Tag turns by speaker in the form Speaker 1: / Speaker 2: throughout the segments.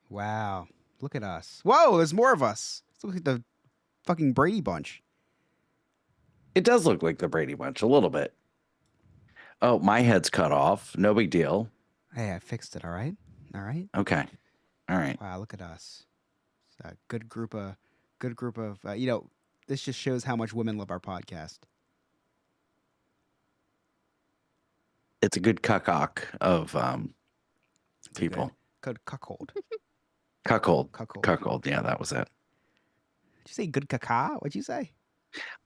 Speaker 1: Wow. Look at us. Whoa, there's more of us. Let's look at the fucking Brady Bunch.
Speaker 2: It does look like the Brady Bunch a little bit. Oh, my head's cut off. No big deal.
Speaker 1: Hey, I fixed it, all right? All right?
Speaker 2: Okay. All right.
Speaker 1: Wow, look at us. It's a good group of, this just shows how much women love our podcast.
Speaker 2: It's a good cuckock of
Speaker 1: It's a
Speaker 2: people.
Speaker 1: Good cuckold.
Speaker 2: Cuckold.
Speaker 1: Cuckold.
Speaker 2: Cuckold. Yeah, that was it.
Speaker 1: Did you say good caca? What'd you say?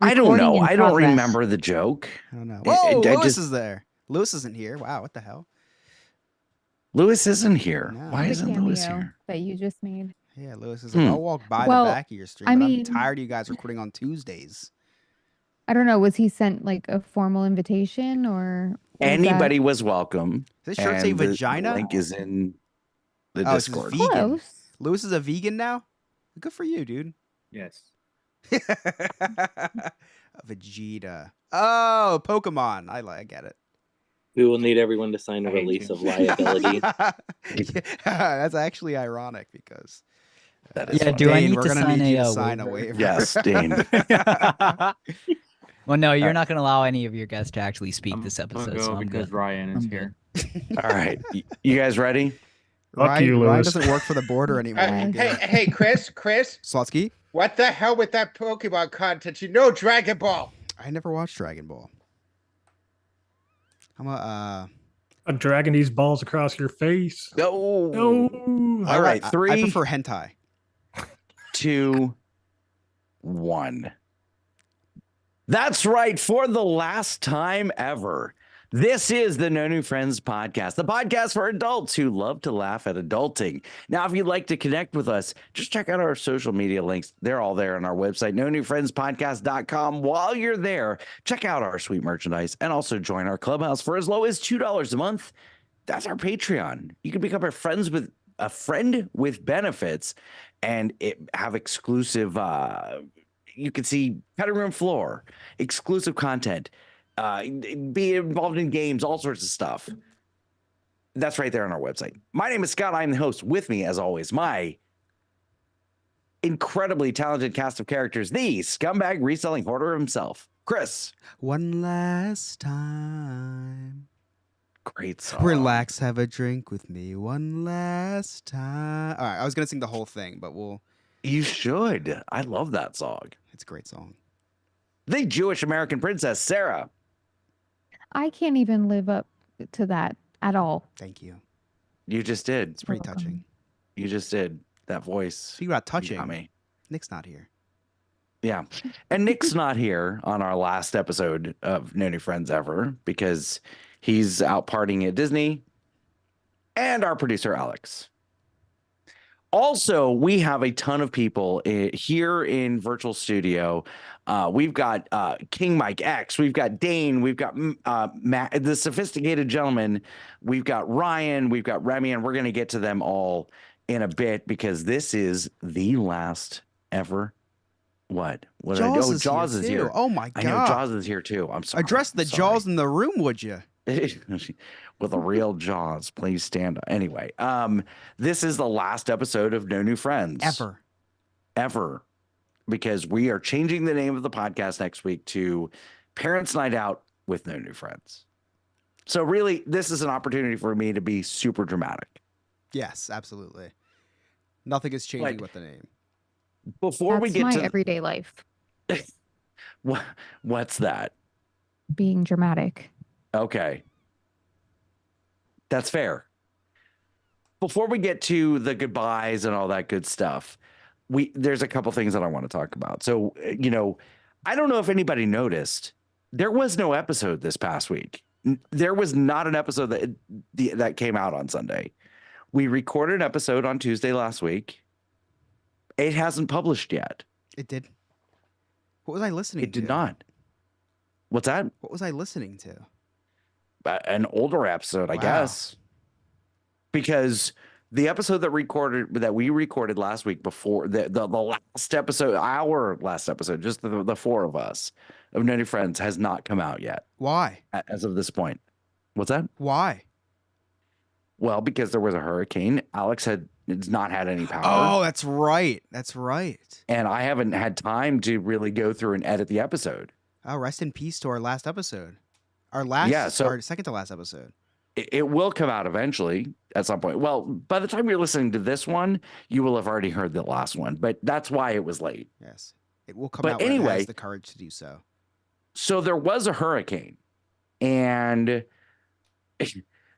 Speaker 2: I don't
Speaker 3: Recording
Speaker 2: know.
Speaker 3: in
Speaker 2: I don't
Speaker 3: progress.
Speaker 2: remember the joke.
Speaker 1: I don't know.
Speaker 2: I-
Speaker 1: Whoa,
Speaker 2: I
Speaker 1: Lewis
Speaker 2: just-
Speaker 1: is there. Lewis isn't here. Wow, what the hell?
Speaker 2: Lewis isn't here.
Speaker 1: No.
Speaker 2: Why
Speaker 3: The
Speaker 2: isn't Lewis
Speaker 3: cameo
Speaker 2: here?
Speaker 3: that you just made.
Speaker 1: Yeah, Lewis is like, I'll walk by
Speaker 3: Well,
Speaker 1: the back of your stream,
Speaker 3: I
Speaker 1: but
Speaker 3: mean-
Speaker 1: I'm tired of you guys recording on Tuesdays.
Speaker 3: I don't know. Was he sent like a formal invitation or? was that-
Speaker 2: Anybody was welcome.
Speaker 1: Does this shirt say
Speaker 2: and the
Speaker 1: vagina?
Speaker 2: link is in the
Speaker 1: Oh, it's just
Speaker 2: Discord.
Speaker 1: vegan.
Speaker 3: Close.
Speaker 1: Lewis is a vegan now? Good for you, dude.
Speaker 4: Yes.
Speaker 1: A Vegeta. Oh, Pokemon. I get it.
Speaker 5: We will need everyone to sign a
Speaker 4: I hate
Speaker 5: release
Speaker 4: you.
Speaker 5: of liability.
Speaker 1: Yeah, that's actually ironic because.
Speaker 2: That is
Speaker 6: Yeah,
Speaker 2: funny.
Speaker 6: do I
Speaker 1: Dane,
Speaker 6: need
Speaker 1: we're
Speaker 6: to
Speaker 1: gonna
Speaker 6: sign
Speaker 1: need you
Speaker 6: a
Speaker 1: to sign a
Speaker 6: waiver?
Speaker 1: waiver.
Speaker 2: Yes, Dane.
Speaker 6: Well, no, you're not going to allow any of your guests to actually speak this
Speaker 4: I'm gonna
Speaker 6: episode,
Speaker 4: go
Speaker 6: so I'm
Speaker 4: because
Speaker 6: good.
Speaker 4: Ryan is
Speaker 6: I'm
Speaker 4: here.
Speaker 2: All right. You guys ready?
Speaker 1: Ryan,
Speaker 7: you,
Speaker 1: Ryan
Speaker 7: Lewis.
Speaker 1: doesn't work for the border anymore.
Speaker 3: Hey,
Speaker 8: Hey, Chris,
Speaker 1: Slotsky,
Speaker 8: what the hell with that Pokemon content? You know Dragon Ball.
Speaker 1: I never watched Dragon Ball. I'm
Speaker 7: I'm dragging these balls across your face.
Speaker 2: No.
Speaker 7: No.
Speaker 2: All right.
Speaker 1: I
Speaker 2: 3,
Speaker 1: prefer hentai.
Speaker 2: 2, 1. That's right. For the last time ever, this is the No New Friends podcast, the podcast for adults who love to laugh at adulting. Now, if you'd like to connect with us, just check out our social media links. They're all there on our website, nonewfriendspodcast.com. While you're there, check out our sweet merchandise and also join our clubhouse for as low as $2 a month. That's our Patreon. You can become a friend with benefits and have exclusive you can see cutting room floor, exclusive content, be involved in games, all sorts of stuff. That's right there on our website. My name is Scott. I'm the host. With me, as always, my incredibly talented cast of characters, the scumbag reselling hoarder himself, Chris.
Speaker 1: One last time.
Speaker 2: Great song.
Speaker 1: Relax, have a drink with me one last time. All right, I was gonna sing the whole thing, but
Speaker 2: You should. I love that song.
Speaker 1: it's a great song.
Speaker 2: The Jewish American princess, Sarah.
Speaker 3: I can't even live up to that at all.
Speaker 1: Thank you.
Speaker 2: You just did.
Speaker 1: It's pretty
Speaker 3: welcome.
Speaker 1: touching.
Speaker 2: You just did. That voice.
Speaker 1: Speaking about
Speaker 2: You
Speaker 1: touching,
Speaker 2: got me.
Speaker 1: Nick's not here.
Speaker 2: Yeah. And Nick's not here on our last episode of No New Friends Ever because he's out partying at Disney. And our producer, Alex. Also, we have a ton of people here in virtual studio. We've got King Mike X. We've got Dane. We've got Matt, the sophisticated gentleman. We've got Ryan. We've got Remy. And we're going to get to them all in a bit because this is the last ever. What? What?
Speaker 1: Jaws is
Speaker 2: Jaws
Speaker 1: here
Speaker 2: is
Speaker 1: too.
Speaker 2: here.
Speaker 1: Oh my
Speaker 2: I know
Speaker 1: god!
Speaker 2: Jaws is here too. I'm sorry.
Speaker 1: Address the
Speaker 2: I'm sorry.
Speaker 1: Jaws in the room, would you?
Speaker 2: With a real Jaws, please stand up. Anyway, this is the last episode of No New Friends ever, because we are changing the name of the podcast next week to Parents Night Out with No New Friends. So really, this is an opportunity for me to be super dramatic.
Speaker 1: Yes, absolutely. Nothing is changing
Speaker 2: Like,
Speaker 1: with the name.
Speaker 2: Before we
Speaker 3: That's
Speaker 2: get
Speaker 3: my
Speaker 2: to
Speaker 3: everyday life,
Speaker 2: what's that?
Speaker 3: being dramatic.
Speaker 2: Okay. That's fair. Before we get to the goodbyes and all that good stuff, there's a couple things that I want to talk about. So, I don't know if anybody noticed, there was no episode this past week. There was not an episode that came out on Sunday. We recorded an episode on Tuesday last week. It hasn't published yet.
Speaker 1: It did. What was I listening to?
Speaker 2: It did not. What's that?
Speaker 1: What was I listening to?
Speaker 2: An older episode, I
Speaker 1: Wow.
Speaker 2: guess, because the episode that we recorded last week before the last episode, our last episode, just the four of us of No New Friends has not come out yet
Speaker 1: Why?
Speaker 2: as of this point. What's that?
Speaker 1: Why?
Speaker 2: Well, because there was a hurricane. Alex had it's not had any power.
Speaker 1: Oh, that's right. That's right.
Speaker 2: And I haven't had time to really go through and edit the episode.
Speaker 1: Oh, rest in peace to our last episode. Our second to last episode.
Speaker 2: It will come out eventually at some point. Well, by the time you're listening to this one, you will have already heard the last one, but that's why it was late.
Speaker 1: Yes. It will come
Speaker 2: But
Speaker 1: out when it
Speaker 2: anyway-
Speaker 1: has the courage to do so.
Speaker 2: So there was a hurricane, and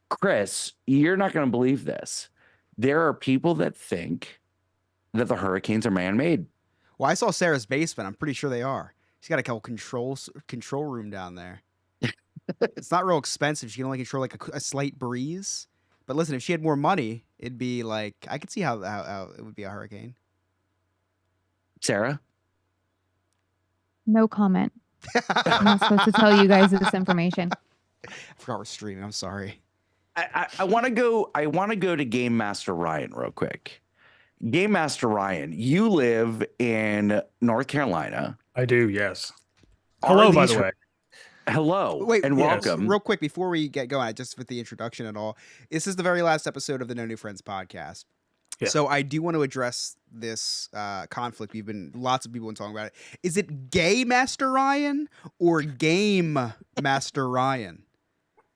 Speaker 2: Chris, you're not going to believe this. There are people that think that the hurricanes are man-made.
Speaker 1: Well, I saw Sarah's basement. I'm pretty sure they are. She's got a couple control room down there. It's not real expensive. She can only control like a slight breeze. But listen, if she had more money, it'd be like I could see how it would be a hurricane.
Speaker 2: Sarah?
Speaker 3: No comment. I'm not supposed to tell you guys this information.
Speaker 1: I forgot we're streaming. I'm sorry.
Speaker 2: I want to go. I want to go to Game Master Ryan real quick. Game Master Ryan, you live in North Carolina.
Speaker 7: I do, yes.
Speaker 2: Are
Speaker 7: Hello, by
Speaker 2: these
Speaker 7: the way.
Speaker 2: Hello,
Speaker 1: Wait,
Speaker 2: and
Speaker 7: yes.
Speaker 2: welcome.
Speaker 1: Real quick before we get going, just with the introduction and all, this is the very last episode of the No New Friends podcast.
Speaker 7: Yeah.
Speaker 1: So I do want to address this conflict. Lots of people have been talking about it. Is it Gay Master Ryan or Game Master Ryan?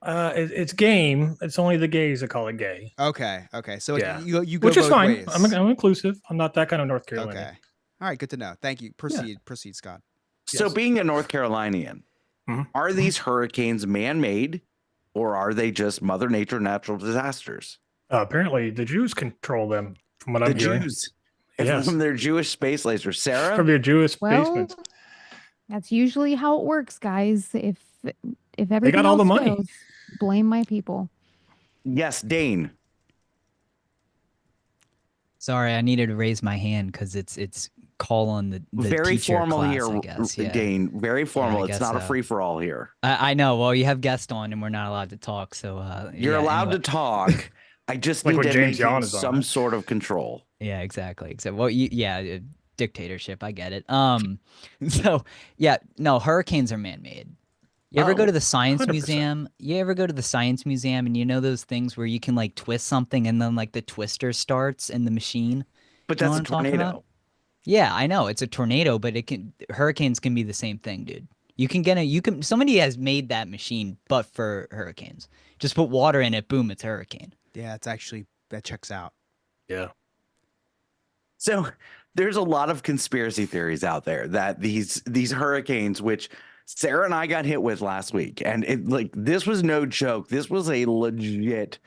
Speaker 7: It's game. It's only the gays that call it gay,
Speaker 1: Okay. So
Speaker 7: Yeah.
Speaker 1: you go
Speaker 7: which is
Speaker 1: both
Speaker 7: fine.
Speaker 1: ways.
Speaker 7: I'm inclusive. I'm not that kind of North Carolina.
Speaker 1: Okay. All right. Good to know. Thank you. Proceed, Scott.
Speaker 2: So,
Speaker 7: Yes.
Speaker 2: being a North Carolinian,
Speaker 7: Mhm.
Speaker 2: are these hurricanes man-made, or are they just Mother Nature natural disasters?
Speaker 7: Apparently, the Jews control them, from what
Speaker 2: The
Speaker 7: I'm hearing.
Speaker 2: Jews,
Speaker 7: Yes.
Speaker 2: from their Jewish space lasers. Sarah,
Speaker 7: From their Jewish
Speaker 3: Well,
Speaker 7: basements.
Speaker 3: that's usually how it works, guys. If everything
Speaker 7: got all the
Speaker 3: else
Speaker 7: money.
Speaker 3: fails, blame my people.
Speaker 2: yes, Dane.
Speaker 6: Sorry, I needed to raise my hand because it's call on the
Speaker 2: Very
Speaker 6: teacher
Speaker 2: formal
Speaker 6: class,
Speaker 2: here,
Speaker 6: I guess. Yeah.
Speaker 2: Dane. Very formal. It's
Speaker 6: guess
Speaker 2: not a
Speaker 6: so.
Speaker 2: free for all here.
Speaker 6: I know. Well, you have guests on, and we're not allowed to talk. So
Speaker 2: You're
Speaker 6: yeah,
Speaker 2: allowed
Speaker 6: anyway.
Speaker 2: to talk. I just
Speaker 7: Like
Speaker 2: need
Speaker 7: when
Speaker 2: to
Speaker 7: James
Speaker 2: maintain
Speaker 7: Yon is on
Speaker 2: some
Speaker 7: it.
Speaker 2: sort of control.
Speaker 6: Yeah, exactly. Except, well, dictatorship. I get it. So yeah, no, hurricanes are man-made. You ever go
Speaker 2: Oh,
Speaker 6: to the science
Speaker 7: 100%.
Speaker 6: museum? You ever go to the science museum and you know those things where you can like twist something and then like the twister starts in the machine?
Speaker 2: But
Speaker 6: You know
Speaker 2: that's a
Speaker 6: what I'm talking about?
Speaker 2: tornado.
Speaker 6: Yeah, I know it's a tornado, but hurricanes can be the same thing, dude. Somebody has made that machine, but for hurricanes. Just put water in it, boom, it's a hurricane.
Speaker 1: Yeah, that checks out.
Speaker 7: Yeah.
Speaker 2: So there's a lot of conspiracy theories out there that these hurricanes, which Sarah and I got hit with last week, and this was no joke. This was a legit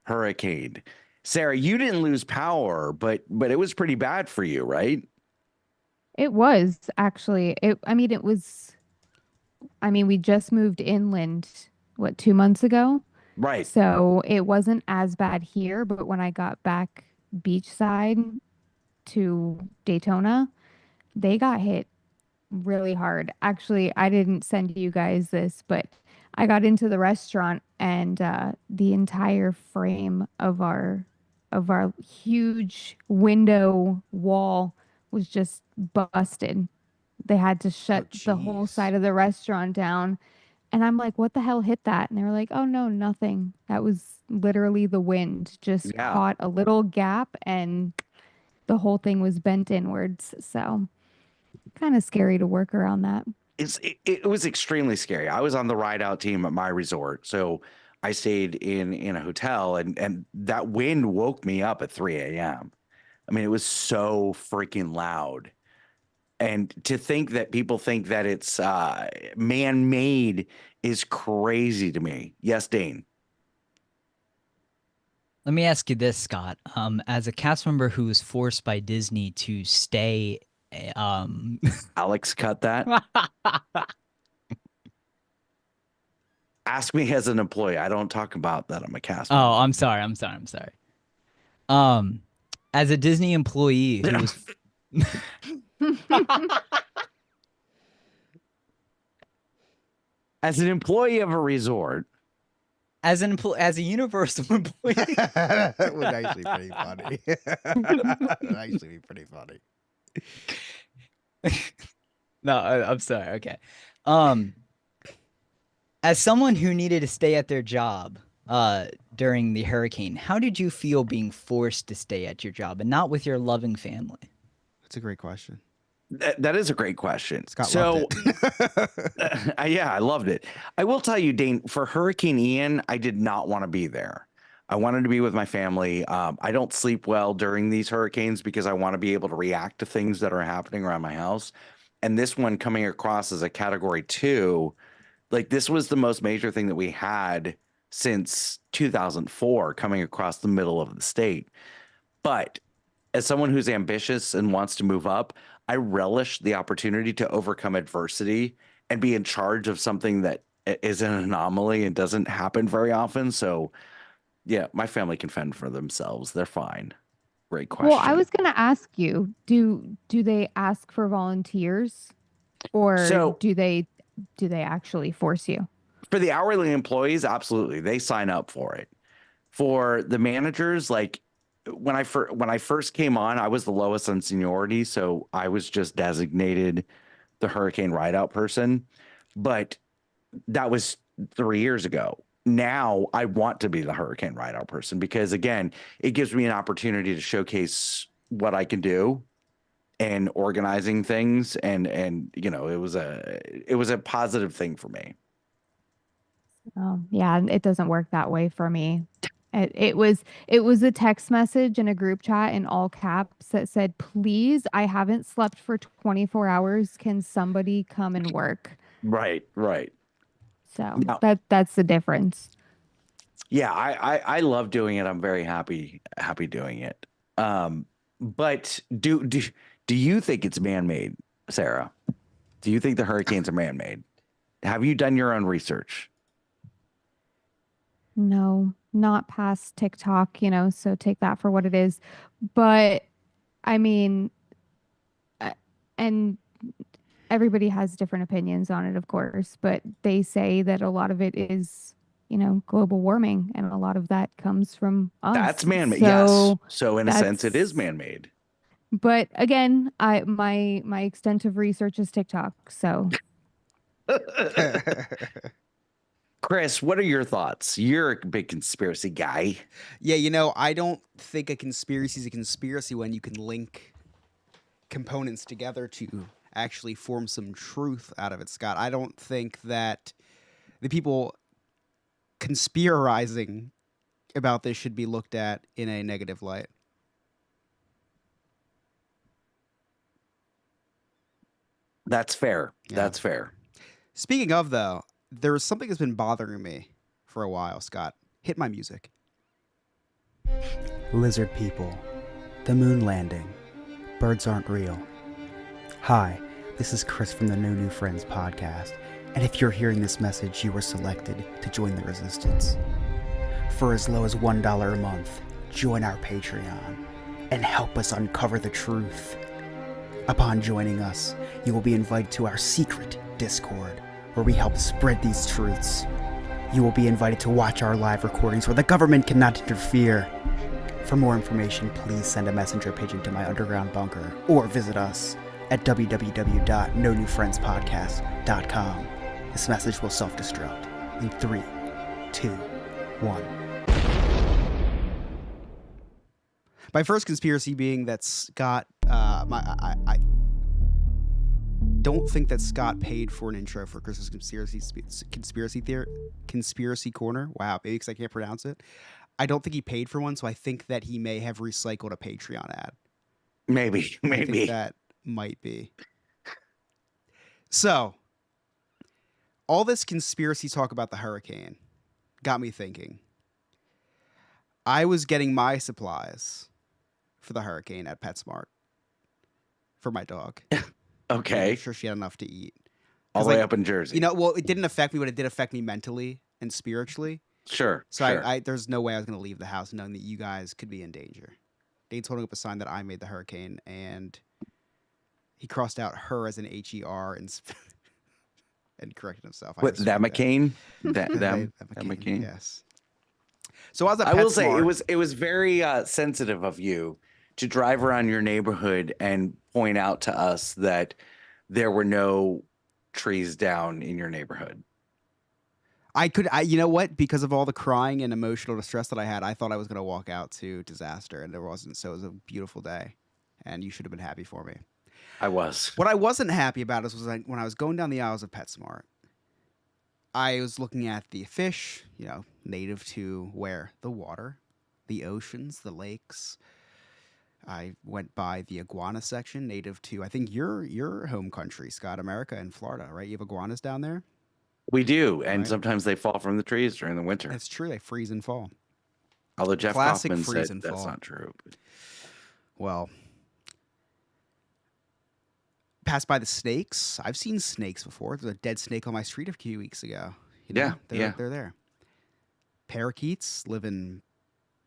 Speaker 2: hurricane. Sarah, you didn't lose power, but it was pretty bad for you, right?
Speaker 3: It was actually. We just moved inland, 2 months ago?
Speaker 2: Right.
Speaker 3: So it wasn't as bad here, but when I got back beachside to Daytona, they got hit really hard. Actually, I didn't send you guys this, but I got into the restaurant and the entire frame of our huge window wall was just busted. They had to shut the whole
Speaker 1: jeez.
Speaker 3: side of the restaurant down. And I'm like, what the hell hit that? And they were like, oh, no, nothing. That was literally the wind just
Speaker 2: Yeah.
Speaker 3: caught a little gap and the whole thing was bent inwards. So kind of scary to work around that.
Speaker 2: It was extremely scary. I was on the ride out team at my resort, so I stayed in a hotel, and that wind woke me up at 3 a.m. I mean, it was so freaking loud. And to think that people think that it's man-made is crazy to me. Yes, Dane.
Speaker 6: Let me ask you this, Scott. As a cast member who was forced by Disney to stay,
Speaker 2: Alex, cut that. Ask me as an employee. I don't talk about that. I'm a cast member.
Speaker 6: Oh, I'm sorry. As a Disney employee who was
Speaker 2: As an employee of a resort,
Speaker 6: as a Universal employee.
Speaker 1: That would actually be pretty funny. That would actually be pretty funny.
Speaker 6: No, I'm sorry. Okay. As someone who needed to stay at their job, during the hurricane. How did you feel being forced to stay at your job and not with your loving family?
Speaker 1: That's a great question.
Speaker 2: That is a great question.
Speaker 1: Scott
Speaker 2: So,
Speaker 1: loved it.
Speaker 2: yeah, I loved it. I will tell you, Dane, for Hurricane Ian, I did not want to be there. I wanted to be with my family. I don't sleep well during these hurricanes because I want to be able to react to things that are happening around my house. And this one coming across as a category 2, like this was the most major thing that we had since 2004 coming across the middle of the state. But as someone who's ambitious and wants to move up, I relish the opportunity to overcome adversity and be in charge of something that is an anomaly and doesn't happen very often. So, yeah, my family can fend for themselves. They're fine. Great question.
Speaker 3: Well, I was going to ask you, do they ask for volunteers, or
Speaker 2: So-
Speaker 3: do they actually force you?
Speaker 2: For the hourly employees, absolutely, they sign up for it. For the managers, like when I first came on, I was the lowest on seniority, so I was just designated the hurricane rideout person. But that was 3 years ago. Now I want to be the hurricane rideout person because, again, it gives me an opportunity to showcase what I can do and organizing things, and you know, it was a positive thing for me.
Speaker 3: Yeah, it doesn't work that way for me. It was a text message in a group chat in all caps that said, "Please, I haven't slept for 24 hours. Can somebody come and work?"
Speaker 2: Right.
Speaker 3: So
Speaker 2: Now-
Speaker 3: that's the difference.
Speaker 2: Yeah, I love doing it. I'm very happy doing it. But do you think it's man-made, Sarah? Do you think the hurricanes are man-made? Have you done your own research?
Speaker 3: No, not past TikTok, so take that for what it is. But I mean, and everybody has different opinions on it, of course, but they say that a lot of it is, global warming, and a lot of that comes from us.
Speaker 2: That's man-made.
Speaker 3: So
Speaker 2: Yes. So in a sense, it is
Speaker 3: that's-
Speaker 2: man-made.
Speaker 3: But again, my extent of research is TikTok. So
Speaker 2: Chris, what are your thoughts? You're a big conspiracy guy.
Speaker 1: Yeah, I don't think a conspiracy is a conspiracy when you can link components together to actually form some truth out of it, Scott. I don't think that the people conspirizing about this should be looked at in a negative light.
Speaker 2: That's fair.
Speaker 1: Yeah.
Speaker 2: That's fair.
Speaker 1: Speaking of, though, there's something that's been bothering me for a while, Scott. Hit my music. Lizard people. The moon landing. Birds aren't real. Hi, this is Chris from the No New Friends podcast. And if you're hearing this message, you were selected to join the resistance. For as low as $1 a month, join our Patreon and help us uncover the truth. Upon joining us, you will be invited to our secret Discord, where we help spread these truths. You will be invited to watch our live recordings where the government cannot interfere. For more information, please send a messenger pigeon to my underground bunker or visit us at www.nonewfriendspodcast.com. This message will self-destruct in 3, 2, 1. My first conspiracy being that Scott, I don't think that Scott paid for an intro for Chris's conspiracy corner. Wow, maybe because I can't pronounce it. I don't think he paid for one, so I think that he may have recycled a Patreon ad.
Speaker 2: Maybe.
Speaker 1: I think that might be. So, all this conspiracy talk about the hurricane got me thinking. I was getting my supplies for the hurricane at PetSmart for my dog.
Speaker 2: Okay.
Speaker 1: I'm sure she had enough to eat.
Speaker 2: All
Speaker 1: 'Cause,
Speaker 2: the way
Speaker 1: like,
Speaker 2: up in Jersey.
Speaker 1: Well, it didn't affect me, but it did affect me mentally and spiritually.
Speaker 2: Sure.
Speaker 1: So
Speaker 2: sure.
Speaker 1: I there's no way I was going to leave the house knowing that you guys could be in danger. Dane's holding up a sign that I made the hurricane, and he crossed out her as an HER and and corrected himself. I
Speaker 2: What,
Speaker 1: respect
Speaker 2: that McCain? That
Speaker 1: That
Speaker 2: McCain?
Speaker 1: Yes. So I was at
Speaker 2: I will say
Speaker 1: PetSmart.
Speaker 2: it was very sensitive of you to drive around your neighborhood and point out to us that there were no trees down in your neighborhood.
Speaker 1: You know what? Because of all the crying and emotional distress that I had, I thought I was going to walk out to disaster, and there wasn't. So it was a beautiful day, and you should have been happy for me.
Speaker 2: I was.
Speaker 1: What I wasn't happy about was when I was going down the aisles of PetSmart, I was looking at the fish, native to where? The water, the oceans, the lakes. I went by the iguana section, native to, I think, your home country, Scott, America, and Florida, right? You have iguanas down there?
Speaker 2: We do, and
Speaker 1: Right.
Speaker 2: sometimes they fall from the trees during the winter.
Speaker 1: That's true. They freeze and fall.
Speaker 2: Although Jeff
Speaker 1: classic
Speaker 2: Kaufman
Speaker 1: freeze
Speaker 2: said
Speaker 1: and
Speaker 2: that's
Speaker 1: fall.
Speaker 2: not true.
Speaker 1: Well, passed by the snakes. I've seen snakes before. There's a dead snake on my street a few weeks ago.
Speaker 2: Yeah,
Speaker 1: they're there. Parakeets live in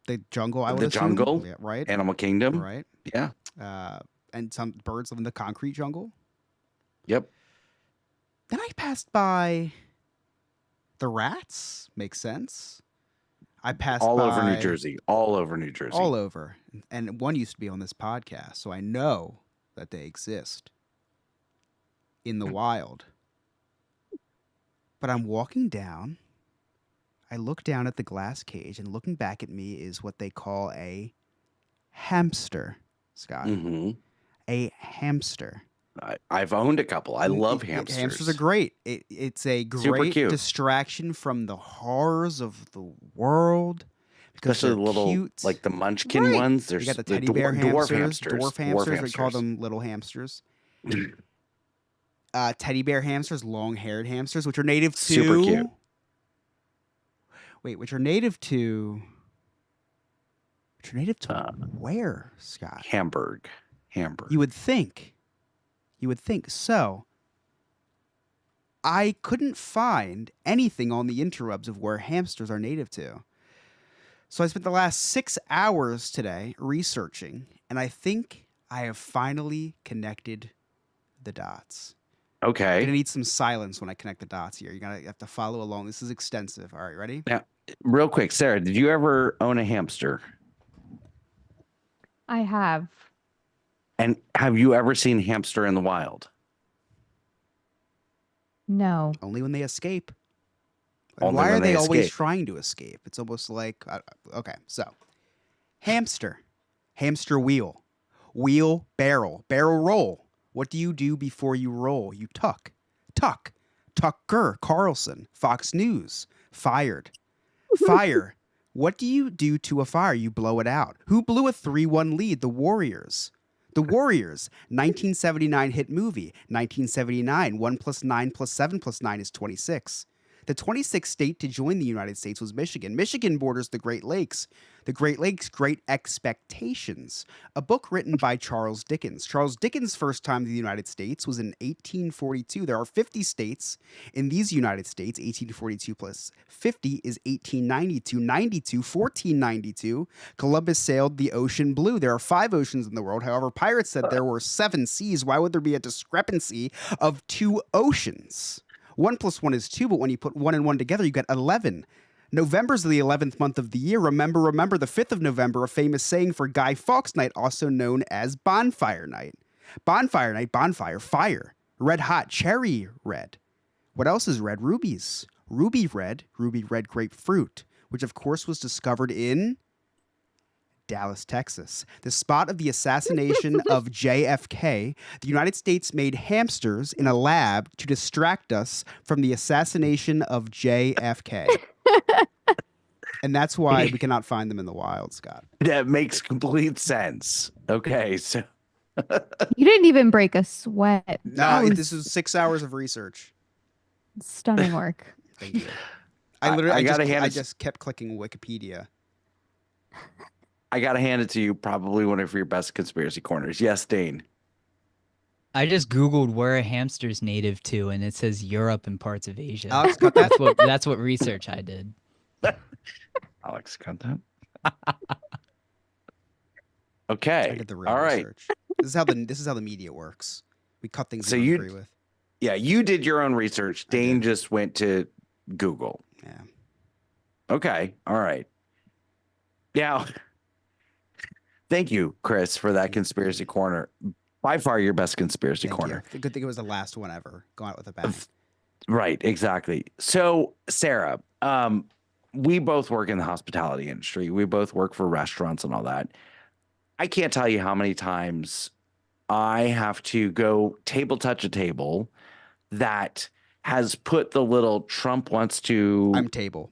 Speaker 1: the jungle. I would
Speaker 2: The
Speaker 1: assume.
Speaker 2: jungle?
Speaker 1: Yeah, right?
Speaker 2: Animal Kingdom.
Speaker 1: Right.
Speaker 2: Yeah.
Speaker 1: And some birds live in the concrete jungle.
Speaker 2: Yep.
Speaker 1: Then I passed by the rats. Makes sense. I passed
Speaker 2: All over New
Speaker 1: by-
Speaker 2: Jersey. All over New Jersey.
Speaker 1: All over. And one used to be on this podcast, so I know that they exist in the wild. But I'm walking down. I look down at the glass cage, and looking back at me is what they call a hamster, Scott.
Speaker 2: hmm
Speaker 1: A hamster.
Speaker 2: I've owned a couple. I love hamsters.
Speaker 1: Hamsters are great. It's a
Speaker 2: Super
Speaker 1: great
Speaker 2: cute.
Speaker 1: distraction from the horrors of the world. Because
Speaker 2: Especially the
Speaker 1: they're
Speaker 2: little,
Speaker 1: cute.
Speaker 2: like the Munchkin
Speaker 1: Right.
Speaker 2: ones.
Speaker 1: You
Speaker 2: There's
Speaker 1: got the teddy bear
Speaker 2: dwarf
Speaker 1: hamsters, dwarf hamsters. We call
Speaker 2: hamsters.
Speaker 1: them little hamsters. Teddy bear hamsters, long-haired hamsters, which are native to.
Speaker 2: Super cute.
Speaker 1: Wait, which are native to. Which are native to where, Scott?
Speaker 2: Hamburg.
Speaker 1: You would think. So, I couldn't find anything on the interwebs of where hamsters are native to. So I spent the last 6 hours today researching, and I think I have finally connected the dots. I'm
Speaker 2: Okay.
Speaker 1: gonna need some silence when I connect the dots here. You have to follow along. This is extensive. All right, ready?
Speaker 2: Real quick, Sarah, did you ever own a hamster?
Speaker 3: I have.
Speaker 2: And have you ever seen hamster in the wild?
Speaker 3: No.
Speaker 1: Only when they escape.
Speaker 2: Only
Speaker 1: Why
Speaker 2: when
Speaker 1: are they
Speaker 2: they
Speaker 1: always
Speaker 2: escape.
Speaker 1: trying to escape? It's almost like okay. So, hamster wheel, barrel roll. What do you do before you roll? You tuck. Tucker Carlson, Fox News, fired. Fire. What do you do to a fire? You blow it out. Who blew a 3-1 lead? The Warriors. 1979 hit movie. 1979, 1 + 9 + 7 + 9 is 26. The 26th state to join the United States was Michigan. Michigan borders the Great Lakes. The Great Lakes, Great Expectations, a book written by Charles Dickens. Charles Dickens' first time to the United States was in 1842. There are 50 states in these United States. 1842 plus 50 is 1892. 1492, Columbus sailed the ocean blue. There are 5 oceans in the world. However, pirates said there were 7 seas. Why would there be a discrepancy of 2 oceans? 1 + 1 is 2, but when you put 1 and 1 together, you get 11. November's the 11th month of the year. Remember, the 5th of November, a famous saying for Guy Fawkes Night, also known as Bonfire Night. Bonfire Night, bonfire, fire. Red hot, cherry red. What else is red? Rubies. Ruby red grapefruit, which of course was discovered in Dallas, Texas, the spot of the assassination of JFK. The United States made hamsters in a lab to distract us from the assassination of JFK. And that's why we cannot find them in the wild, Scott.
Speaker 2: That makes complete sense. Okay, so
Speaker 3: You didn't even break a sweat.
Speaker 1: No,
Speaker 3: That was
Speaker 1: this was 6 hours of research.
Speaker 3: stunning work.
Speaker 1: Thank you. I
Speaker 2: gotta
Speaker 1: just kept clicking Wikipedia.
Speaker 2: I gotta hand it to you. Probably one of your best conspiracy corners. Yes, Dane.
Speaker 6: I just Googled where a hamster's native to, and it says Europe and parts of Asia.
Speaker 1: Alex, cut that.
Speaker 6: That's what research I did.
Speaker 2: Alex, cut that.
Speaker 1: I
Speaker 2: Okay.
Speaker 1: did the real
Speaker 2: All right.
Speaker 1: research. This is how the media works. We cut things
Speaker 2: So
Speaker 1: we don't
Speaker 2: you-
Speaker 1: agree with.
Speaker 2: Yeah, you did your own research.
Speaker 1: I
Speaker 2: Dane
Speaker 1: did.
Speaker 2: just went to Google.
Speaker 1: Yeah.
Speaker 2: Okay. All right. Now, thank you, Chris, for that conspiracy corner. By far your best conspiracy
Speaker 1: Thank
Speaker 2: corner.
Speaker 1: you. Good thing it was the last one ever. Go out with a bang.
Speaker 2: Right, exactly. So, Sarah, we both work in the hospitality industry. We both work for restaurants and all that. I can't tell you how many times I have to go table touch a table that has put the little Trump wants to
Speaker 1: I'm table.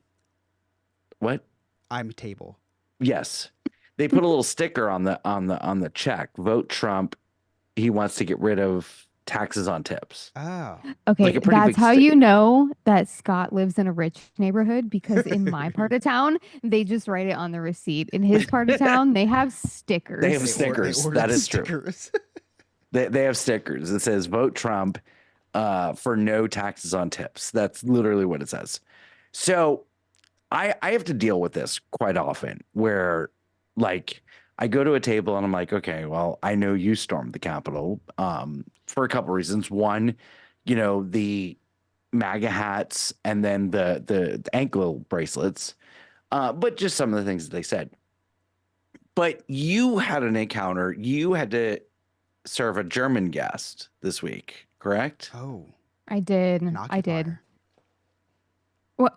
Speaker 2: what?
Speaker 1: I'm table.
Speaker 2: Yes. They put a little sticker on the check. Vote Trump. He wants to get rid of taxes on tips.
Speaker 1: Oh.
Speaker 3: Okay,
Speaker 2: Like a pretty
Speaker 3: that's
Speaker 2: big
Speaker 3: how
Speaker 2: stick.
Speaker 3: you know that Scott lives in a rich neighborhood because in my part of town, they just write it on the receipt. In his part of town, they have stickers.
Speaker 2: They have
Speaker 1: They
Speaker 2: stickers.
Speaker 1: ordered
Speaker 2: That
Speaker 1: the
Speaker 2: is true.
Speaker 1: stickers.
Speaker 2: They have stickers that says vote Trump for no taxes on tips. That's literally what it says. So I have to deal with this quite often where like I go to a table and I'm like, okay, well, I know you stormed the Capitol for a couple reasons. One, the MAGA hats and then the ankle bracelets, but just some of the things that they said. But you had an encounter. You had to serve a German guest this week, correct?
Speaker 1: Oh.
Speaker 3: I did.
Speaker 1: An
Speaker 3: I did.
Speaker 1: occupier.
Speaker 3: Well,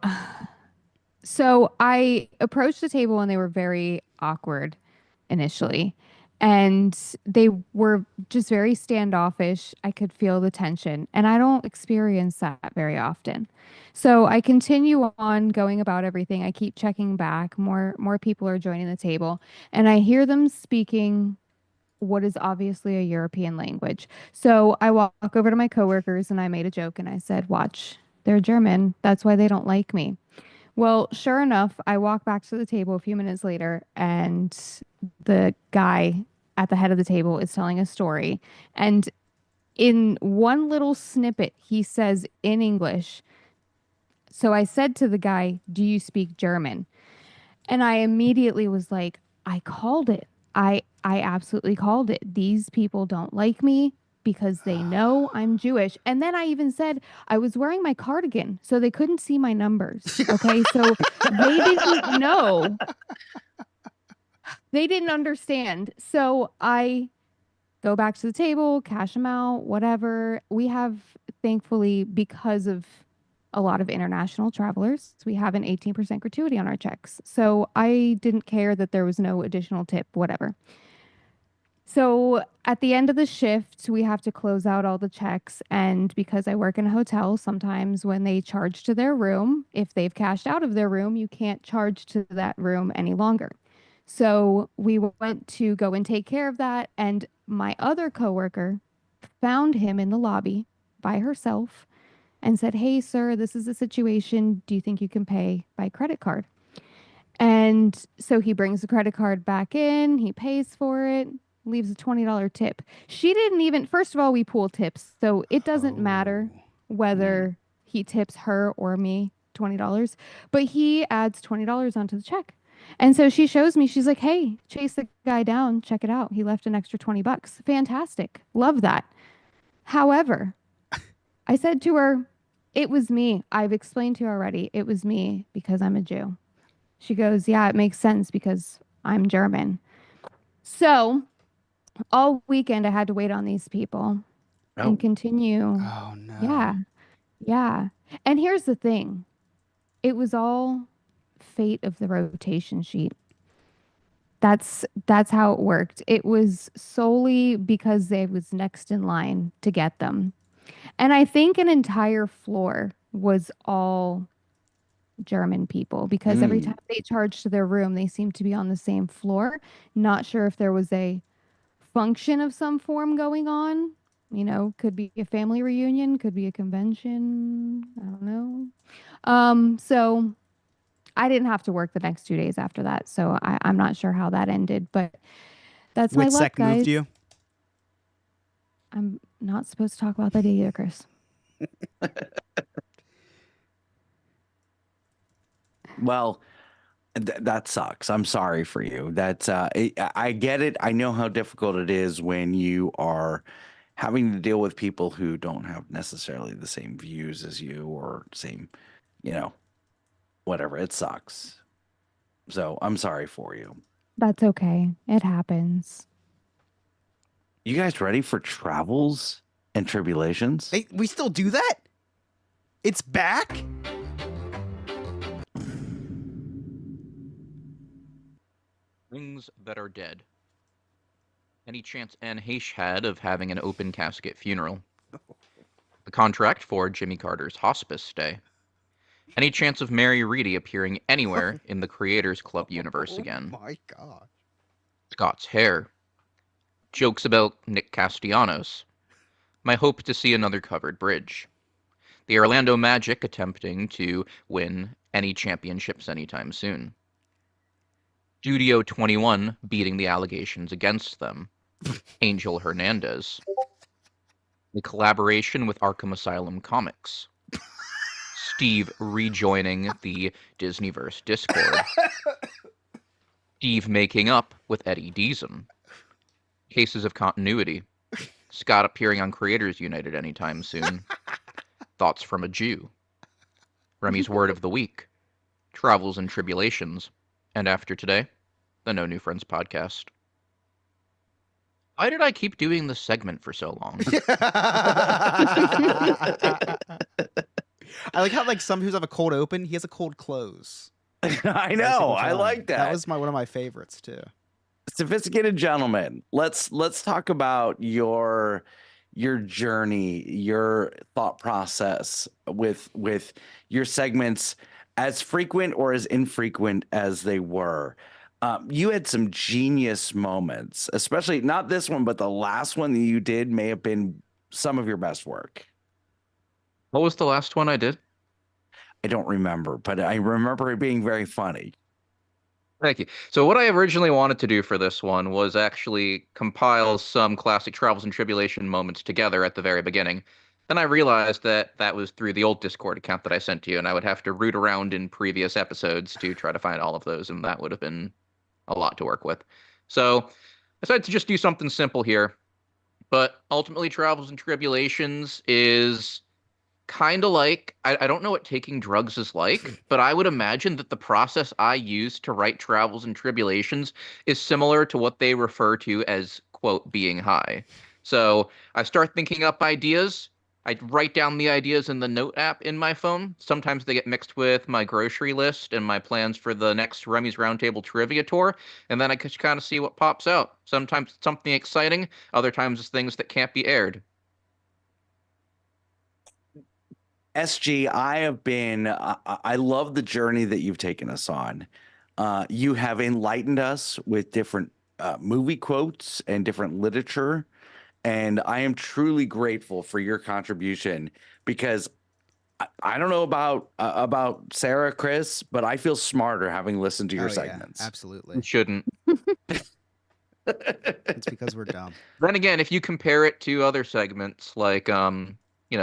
Speaker 3: so I approached the table and they were very awkward initially. And they were just very standoffish. I could feel the tension. And I don't experience that very often. So I continue on going about everything. I keep checking back. More people are joining the table. And I hear them speaking what is obviously a European language. So I walk over to my coworkers and I made a joke and I said, watch, they're German. That's why they don't like me. Well, sure enough, I walk back to the table a few minutes later, and the guy at the head of the table is telling a story. And in one little snippet, he says in English, so I said to the guy, do you speak German? And I immediately was like, I called it. I absolutely called it. These people don't like me because they know I'm Jewish. And then I even said I was wearing my cardigan, so they couldn't see my numbers. Okay. So they didn't know. They didn't understand. So I go back to the table, cash them out, whatever. We have, thankfully, because of a lot of international travelers, we have an 18% gratuity on our checks. So I didn't care that there was no additional tip, whatever. So at the end of the shift, we have to close out all the checks. And because I work in a hotel, sometimes when they charge to their room, if they've cashed out of their room, you can't charge to that room any longer. So we went to go and take care of that. And my other coworker found him in the lobby by herself and said, hey, sir, this is a situation. Do you think you can pay by credit card? And so he brings the credit card back in, he pays for it, leaves a $20 tip. She didn't even, first of all, we pool tips. So it doesn't matter whether he tips her or me $20, but he adds $20 onto the check. And so she shows me, she's like, hey, chase the guy down, check it out. He left an extra $20. Fantastic. Love that. However, I said to her, it was me. I've explained to you already. It was me because I'm a Jew. She goes, yeah, it makes sense because I'm German. So all weekend I had to wait on these people and continue.
Speaker 1: Oh no.
Speaker 3: Yeah. Yeah. And here's the thing. It was all fate of the rotation sheet. That's how it worked. It was solely because they was next in line to get them. And I think an entire floor was all German people because every time they charged to their room, they seemed to be on the same floor. Not sure if there was a function of some form going on. Could be a family reunion, could be a convention. I don't know. So I didn't have to work the next 2 days after that. So I'm not sure how that ended, but that's my
Speaker 1: Which
Speaker 3: luck,
Speaker 1: sect
Speaker 3: guys.
Speaker 1: moved you?
Speaker 3: I'm not supposed to talk about that either, Chris.
Speaker 2: Well, that sucks. I'm sorry for you. That's I get it. I know how difficult it is when you are having to deal with people who don't have necessarily the same views as you or same, whatever. It sucks. So I'm sorry for you.
Speaker 3: That's okay. It happens.
Speaker 2: You guys ready for travels and tribulations?
Speaker 1: We still do that? It's back?
Speaker 4: Things that are dead. Any chance Anne Heche had of having an open casket funeral? The contract for Jimmy Carter's hospice stay. Any chance of Mary Reedy appearing anywhere in the Creators Club universe again?
Speaker 1: Oh my god.
Speaker 4: Scott's hair. Jokes about Nick Castellanos. My hope to see another covered bridge. The Orlando Magic attempting to win any championships anytime soon. Studio 21 beating the allegations against them. Angel Hernandez. A collaboration with Arkham Asylum Comics. Steve rejoining the Disneyverse Discord. Steve making up with Eddie Deason. Cases of continuity. Scott appearing on Creators United anytime soon. Thoughts from a Jew. Remy's Word of the Week. Travels and Tribulations. And after today, the No New Friends podcast. Why did I keep doing this segment for so long?
Speaker 1: I like how like some who's have a cold open, he has a cold close.
Speaker 2: I know. I like that.
Speaker 1: That was one of my favorites too.
Speaker 2: Sophisticated gentlemen, let's talk about your journey, your thought process with your segments, as frequent or as infrequent as they were. You had some genius moments, especially not this one, but the last one that you did may have been some of your best work.
Speaker 4: What was the last one I did?
Speaker 2: I don't remember, but I remember it being very funny.
Speaker 4: Thank you. So what I originally wanted to do for this one was actually compile some classic Travels and Tribulation moments together at the very beginning. Then I realized that that was through the old Discord account that I sent to you, and I would have to root around in previous episodes to try to find all of those, and that would have been a lot to work with. So I decided to just do something simple here. But ultimately, Travels and Tribulations is kind of like, I don't know what taking drugs is like, but I would imagine that the process I use to write Travels and Tribulations is similar to what they refer to as, quote, being high. So I start thinking up ideas. I write down the ideas in the note app in my phone. Sometimes they get mixed with my grocery list and my plans for the next Remy's Roundtable Trivia Tour. And then I just kind of see what pops out. Sometimes it's something exciting. Other times it's things that can't be aired.
Speaker 2: SG, I love the journey that you've taken us on. You have enlightened us with different movie quotes and different literature. And I am truly grateful for your contribution, because I don't know about Sarah, Chris, but I feel smarter having listened to your segments.
Speaker 1: Absolutely.
Speaker 4: You shouldn't.
Speaker 1: It's because we're dumb.
Speaker 4: Then again, if you compare it to other segments like